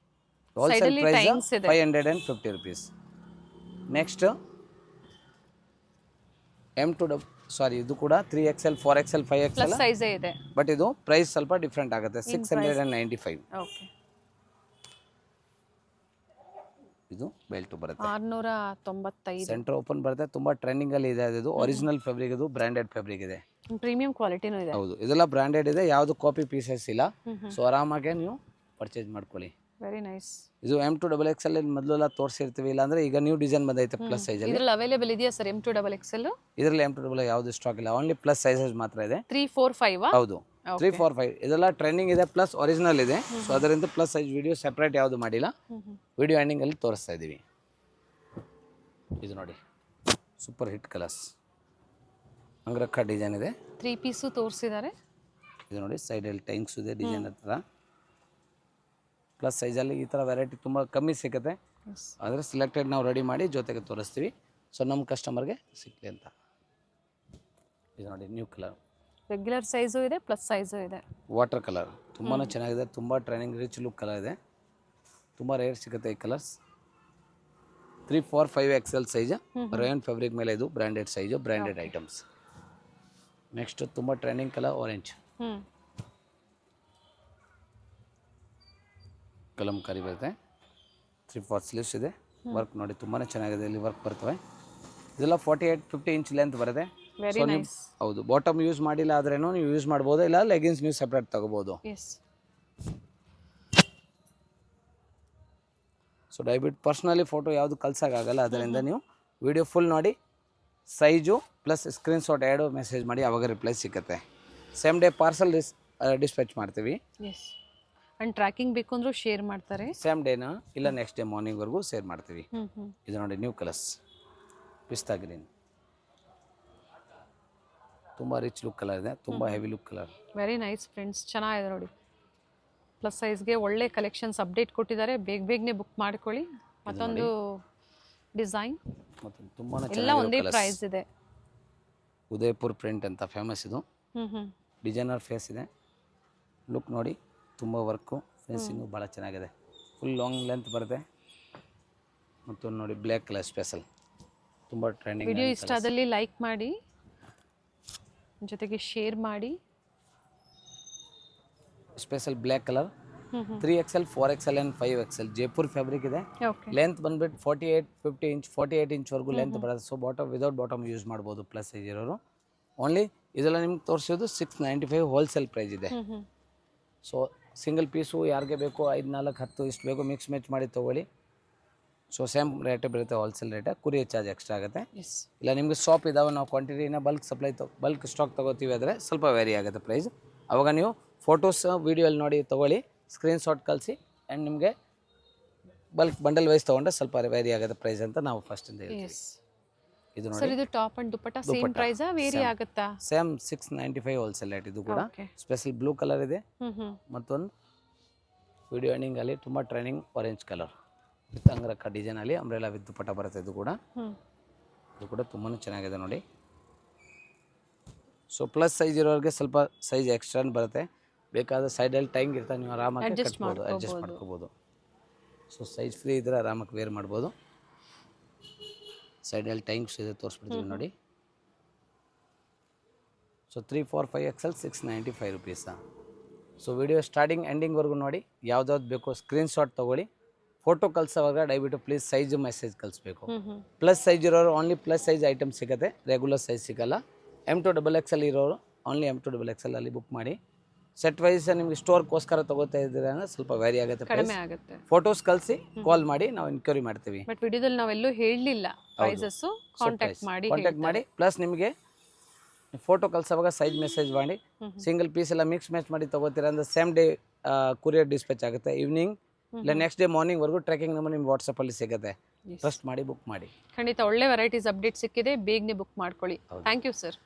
Wholesale price 550 rupees. Next M2 sorry ಇದು ಕೂಡ 3XL 4XL 5XL ಪ್ಲಸ್ ಸೈಜೇ ಇದೆ. ಬಟ್ ಇದು ಪ್ರೈಸ್ ಸ್ವಲ್ಪ ಡಿಫ್ರೆಂಟ್ ಆಗುತ್ತೆ 695. ಓಕೆ, ಇದು ಬೆಲ್ಟ್ ಬರುತ್ತೆ 695. ಸೆಂಟರ್ ಓಪನ್ ಬರುತ್ತೆ, ತುಂಬಾ ಟ್ರೆಂಡಿಂಗ್ ಅಲ್ಲಿ ಇದೆ. ಇದು ಒರಿಜಿನಲ್ ಫ್ಯಾಬ್ರಿಕ್, ಇದು ಬ್ರಾಂಡೆಡ್ ಫ್ಯಾಬ್ರಿಕ್ ಇದೆ. ಪ್ರೀಮಿಯಂ ಕ್ವಾಲಿಟಿನೂ ಇದೆ. ಹೌದು, ಇದೆಲ್ಲ ಬ್ರಾಂಡೆಡ್ ಇದೆ, ಯಾವುದು ಕಾಪಿ ಪೀಸಸ್ ಇಲ್ಲ. ಸೊ ಆರಾಮಾಗಿ ನೀವು ಪರ್ಚೇಸ್ ಮಾಡ್ಕೊಳ್ಳಿ. Very nice. ಇದು M2XXL ಮೊದಲೆಲ್ಲ ತೋರಿಸಿರ್ತೀವಿ, ಇಲ್ಲ ಅಂದ್ರೆ ಈಗ ನ್ಯೂ ಡಿಸೈನ್ ಬಂದೈತೆ ಪ್ಲಸ್ ಸೈಜ್ ಅಲ್ಲಿ. ಇದ್ರಲ್ಲಿ ಅವೈಲೇಬಲ್ ಇದೆಯಾ ಸರ್ M2XXL? ಇದರಲ್ಲಿ M2XXL ಯಾವುದು ಸ್ಟಾಕ್ ಇಲ್ಲ, ಓನ್ಲಿ ಪ್ಲಸ್ ಸೈಜಸ್ ಮಾತ್ರ ಇದೆ. 3, 4, 5 ಹೌದು, 3, 4, 5 ಇದೆಲ್ಲ ಟ್ರೆಂಡಿಂಗ್ ಇದೆ, ಪ್ಲಸ್ ಒರಿಜಿನಲ್ ಇದೆ. ಸೊ ಅದರಿಂದ ಪ್ಲಸ್ ಸೈಜ್ ವಿಡಿಯೋ ಸೆಪರೇಟ್ ಯಾವುದು ಮಾಡಿಲ್ಲ, ವಿಡಿಯೋ ಎಂಡಿಂಗ್ ಅಲ್ಲಿ ತೋರಿಸ್ತಾ ಇದೀವಿ. ಇದು ನೋಡಿ ಸೂಪರ್ ಹಿಟ್ ಕಲರ್ಸ್, ಅಂಗ್ರಕ್ಕ ಡಿಸೈನ್ ಇದೆ, 3 ಪೀಸು ತೋರಿಸಿದ್ದಾರೆ. ಇದು ನೋಡಿ ಸೈಡಲ್ಲಿ ಟೈಂಗ್ಸ್ ಇದೆ ಡಿಸೈನ್ ಹತ್ರ. ಪ್ಲಸ್ ಸೈಜಲ್ಲಿ ಈ ಥರ ವೆರೈಟಿ ತುಂಬ ಕಮ್ಮಿ ಸಿಗುತ್ತೆ, ಆದರೆ ಸಿಲೆಕ್ಟೆಡ್ ನಾವು ರೆಡಿ ಮಾಡಿ ಜೊತೆಗೆ ತೋರಿಸ್ತೀವಿ. ಸೊ ನಮ್ಮ ಕಸ್ಟಮರ್ಗೆ ಸಿಕ್ಕಲಿ ಅಂತ. ಇದು ನೋಡಿ ನ್ಯೂ ಕಲರ್, ರೆಗ್ಯುಲರ್ ಸೈಜು ಇದೆ, ಪ್ಲಸ್ ಸೈಜು ಇದೆ. ವಾಟರ್ ಕಲರ್ ತುಂಬಾ ಚೆನ್ನಾಗಿದೆ, ತುಂಬ ಟ್ರೆಂಡಿಂಗ್ ರಿಚ್ ಲುಕ್ ಕಲರ್ ಇದೆ, ತುಂಬ ರೇರ್ ಸಿಗುತ್ತೆ ಈ colours. 3, 4, 5XL size, Riyan fabric ಮೇಲೆ ಇದು branded size, branded items. Next ತುಂಬ ಟ್ರೆಂಡಿಂಗ್ ಕಲರ್ ಆರೆಂಜ್, ಕಲಂಕಾರಿ ಬರುತ್ತೆ. 3/4 ಸ್ಲೀವ್ಸ್ ಇದೆ, ವರ್ಕ್ ನೋಡಿ ತುಂಬಾ ಚೆನ್ನಾಗಿದೆ, ಇಲ್ಲಿ ವರ್ಕ್ ಬರ್ತವೆ. ಇದೆಲ್ಲ 48-50 ಇಂಚ್ ಲೆಂತ್ ಬರುತ್ತೆ. Very nice. ಹೌದು, ಬಾಟಮ್ ಯೂಸ್ ಮಾಡಿಲ್ಲ ಆದ್ರೇನು ನೀವು ಯೂಸ್ ಮಾಡ್ಬೋದು, ಇಲ್ಲ ಲೆಗಿನ್ಸ್ ನೀವು ಸೆಪರೇಟ್ ತಗೋಬೋದು. ಎಸ್. ಸೊ ದಯವಿಟ್ಟು ಪರ್ಸ್ನಲಿ ಫೋಟೋ ಯಾವುದು ಕಳ್ಸೋಕ್ಕಾಗಲ್ಲ, ಅದರಿಂದ ನೀವು ವಿಡಿಯೋ ಫುಲ್ ನೋಡಿ ಸೈಜು ಪ್ಲಸ್ ಸ್ಕ್ರೀನ್ಶಾಟ್ ಎರಡು ಮೆಸೇಜ್ ಮಾಡಿ, ಆವಾಗ ರಿಪ್ಲೈ ಸಿಗುತ್ತೆ. ಸೇಮ್ ಡೇ ಪಾರ್ಸಲ್ ಡಿಸ್ಪ್ಯಾಚ್ ಮಾಡ್ತೀವಿ. ಎಸ್, ಅಂಡ್ ಟ್ರ್ಯಾಕಿಂಗ್ ಬೇಕು ಅಂದ್ರೂ ಶೇರ್ ಮಾಡ್ತಾರೆ. ಸೇಮ್ ಡೇನ ಇಲ್ಲ ನೆಕ್ಸ್ಟ್ ಡೇ ಮಾರ್ನಿಂಗ್ವರೆಗೂ ಶೇರ್ ಮಾಡ್ತೀವಿ. ಇದು ನೋಡಿ ನ್ಯೂ ಕಲರ್ಸ್, ಪಿಸ್ತಾ ಗ್ರೀನ್, ತುಂಬ ರಿಚ್ ಲುಕ್ ಕಲರ್ ಇದೆ, ತುಂಬ heavy look colour. Very nice friends, ಚೆನ್ನಾಗಿದೆ ನೋಡಿ. ಪ್ಲಸ್ ಸೈಜ್ಗೆ ಒಳ್ಳೆ ಕಲೆಕ್ಷನ್ಸ್ ಅಪ್ಡೇಟ್ ಕೊಟ್ಟಿದ್ದಾರೆ, ಬೇಗನೆ ಬುಕ್ ಮಾಡ್ಕೊಳ್ಳಿ. ಮತ್ತೊಂದು ಡಿಸೈನ್ ಮತ್ತು ತುಂಬಾ ಎಲ್ಲ ಒಂದೇ ಪ್ರೈಸ್ ಇದೆ. ಉದಯಪುರ್ ಪ್ರಿಂಟ್ ಅಂತ ಫೇಮಸ್ ಇದು, ಡಿಸೈನರ್ ಫೇಸ್ ಇದೆ. ಲುಕ್ ನೋಡಿ, ತುಂಬ ವರ್ಕು ಫೇಸಿಂಗು ಭಾಳ ಚೆನ್ನಾಗಿದೆ, ಫುಲ್ ಲಾಂಗ್ ಲೆಂತ್ ಬರುತ್ತೆ. ಮತ್ತು ನೋಡಿ ಬ್ಲ್ಯಾಕ್ ಕಲರ್ ಸ್ಪೆಷಲ್, ತುಂಬ ಟ್ರೆಂಡಿಂಗ್. ವಿಡಿಯೋ ಇಷ್ಟ ಆದಲ್ಲಿ ಲೈಕ್ ಮಾಡಿ, ಜೊತೆಗೆ ಶೇರ್ ಮಾಡಿ. Special black colour 3XL 4XL and 5XL Jaipur fabric ಇದೆ. ಲೆಂತ್ ಬಂದ್ಬಿಟ್ಟು 48-50 ಇಂಚ್ 48 ಇಂಚ್ವರೆಗೂ ಲೆಂತ್ ಬರುತ್ತೆ. So bottom without bottom use ಮಾಡ್ಬೋದು ಪ್ಲಸ್ ಸೈಜ್ ಇರೋರು. ಓನ್ಲಿ ಇದೆಲ್ಲ ನಿಮ್ಗೆ ತೋರಿಸೋದು 695 ಹೋಲ್ಸೇಲ್ ಪ್ರೈಸ್ ಇದೆ. ಸೊ ಸಿಂಗಲ್ ಪೀಸು ಯಾರಿಗೆ ಬೇಕು 5, 4, 10 ಇಷ್ಟು ಬೇಕು ಮಿಕ್ಸ್ ಮ್ಯಾಚ್ ಮಾಡಿ ತೊಗೊಳ್ಳಿ. ಸೊ ಸೇಮ್ ರೇಟೇ ಬರುತ್ತೆ, ಹೋಲ್ಸೇಲ್ ರೇಟೇ, ಕುರಿಯರ್ ಚಾರ್ಜ್ ಎಕ್ಸ್ಟ್ರಾ ಆಗುತ್ತೆ. ಇಲ್ಲ ನಿಮಗೆ ಶಾಪ್ ಇದಾವೆ, ನಾವು ಕ್ವಾಂಟಿಟಿನ ಬಲ್ಕ್ ಸ್ಟಾಕ್ ತೊಗೋತೀವಿ ಆದರೆ ಸ್ವಲ್ಪ ವೇರಿ ಆಗುತ್ತೆ ಪ್ರೈಸ್. ಅವಾಗ ನೀವು ಫೋಟೋಸ್ ವೀಡಿಯೋಲ್ಲಿ ನೋಡಿ ತೊಗೊಳ್ಳಿ, ಸ್ಕ್ರೀನ್ಶಾಟ್ ಕಳಿಸಿ, ಆ್ಯಂಡ್ ನಿಮಗೆ ಬಲ್ಕ್ ಬಂಡಲ್ ವೈಸ್ ತೊಗೊಂಡ್ರೆ ಸ್ವಲ್ಪ ವೇರಿ ಆಗುತ್ತೆ ಪ್ರೈಸ್ ಅಂತ ನಾವು ಫಸ್ಟಿಂದ ಹೇಳ್ತೀವಿ. ಇದು ನೋಡಿ, ಇದು top and dupatta same price vary ಆಗುತ್ತಾ? Same 695 wholesale rate. ಇದು ಕೂಡ ಸ್ಪೆಷಲ್ ಬ್ಲೂ ಕಲರ್ ಇದೆ, ಮತ್ತೊಂದು ವಿಡಿಯೋ ಎಂಡಿಂಗ್ ಅಲ್ಲಿ ತುಂಬ trending orange colour with angrakha design ಅಲ್ಲಿ ಅಂಬ್ರೆಲಾ ವಿತ್ ದುಪಟ್ಟ ಬರುತ್ತೆ. ಇದು ಕೂಡ ತುಂಬಾ ಚೆನ್ನಾಗಿದೆ ನೋಡಿ. ಸೊ ಪ್ಲಸ್ ಸೈಜ್ ಇರೋರಿಗೆ ಸ್ವಲ್ಪ ಸೈಜ್ ಎಕ್ಸ್ಟ್ರಾ ಬರುತ್ತೆ, ಬೇಕಾದ ಸೈಡಲ್ಲಿ ಟೈಂಗ್ ಇರ್ತಾರೆ, ನೀವು ಆರಾಮಾಗಿ ಅಡ್ಜಸ್ಟ್ ಮಾಡ್ಕೋಬೋದು. ಸೊ ಸೈಜ್ ಫ್ರೀ ಇದ್ರೆ ಆರಾಮಾಗಿ ವೇರ್ ಮಾಡ್ಬೋದು. ಸೈಡಲ್ಲಿ ಟೈಂಗ್ಸ್ ಇದೆ, ತೋರಿಸ್ಬಿಡ್ತೀವಿ ನೋಡಿ. ಸೊ 3, 4, 5XL 695 ರುಪೀಸಾ. ಸೊ ವಿಡಿಯೋ ಸ್ಟಾರ್ಟಿಂಗ್ ಎಂಡಿಂಗ್ವರೆಗೂ ನೋಡಿ, ಯಾವ್ದಾವ್ದು ಬೇಕೋ ಸ್ಕ್ರೀನ್ಶಾಟ್ ತೊಗೊಳ್ಳಿ. ಫೋಟೋ ಕಳ್ಸೋವಾಗ ದಯವಿಟ್ಟು ಪ್ಲೀಸ್ ಸೈಜು ಮೆಸೇಜ್ ಕಳಿಸ್ಬೇಕು. ಪ್ಲಸ್ ಸೈಜ್ ಇರೋರು ಓನ್ಲಿ ಪ್ಲಸ್ ಸೈಜ್ ಐಟಮ್ ಸಿಗುತ್ತೆ, ರೆಗ್ಯುಲರ್ ಸೈಜ್ ಸಿಗೋಲ್ಲ. M2XXL ಇರೋರು ಓನ್ಲಿ M2XXL ಅಲ್ಲಿ ಬುಕ್ ಮಾಡಿ. ಸೆಟ್ ವೈಸ್ ನಿಮಗೆ ಸ್ಟೋರ್ಗೋಸ್ಕರ ತಗೋತಾ ಇದ್ದೀರಾ ಅಂದರೆ ಸ್ವಲ್ಪ ವೇರಿ ಆಗುತ್ತೆ, ಕಡಿಮೆ ಆಗುತ್ತೆ. ಫೋಟೋಸ್ ಕಳಿಸಿ, ಕಾಲ್ ಮಾಡಿ, ನಾವು ಎನ್ಕ್ವೈರಿ ಮಾಡ್ತೀವಿ. ಬಟ್ ವಿಡಿಯೋದಲ್ಲಿ ನಾವೆಲ್ಲೂ ಹೇಳಲಿಲ್ಲ ಪ್ರೈಸಸ್, ಕಾಂಟ್ಯಾಕ್ಟ್ ಮಾಡಿ. ಪ್ಲಸ್ ನಿಮಗೆ ಫೋಟೋ ಕಳ್ಸೋವಾಗ ಸೈಜ್ ಮೆಸೇಜ್ ಮಾಡಿ, ಸಿಂಗಲ್ ಪೀಸ್ ಎಲ್ಲ ಮಿಕ್ಸ್ ಮ್ಯಾಚ್ ಮಾಡಿ ತಗೋತೀರಾ ಅಂದರೆ ಸೇಮ್ ಡೇ ಕುರಿಯರ್ ಡಿಸ್ಪ್ಯಾಚ್ ಆಗುತ್ತೆ. ಈವ್ನಿಂಗ್ ಇಲ್ಲ ನೆಕ್ಸ್ಟ್ ಡೇ ಮಾರ್ನಿಂಗ್ವರೆಗೂ ಟ್ರ್ಯಾಕಿಂಗ್ ನಂಬರ್ ನಿಮ್ಮ ವಾಟ್ಸಪ್ಪಲ್ಲಿ ಸಿಗುತ್ತೆ. ಟ್ರಸ್ಟ್ ಮಾಡಿ ಬುಕ್ ಮಾಡಿ. ಖಂಡಿತ ಒಳ್ಳೆ ವೆರೈಟೀಸ್ ಅಪ್ಡೇಟ್ ಸಿಕ್ಕಿದೆ, ಬೇಗನೆ ಬುಕ್ ಮಾಡ್ಕೊಳ್ಳಿ. Thank you sir.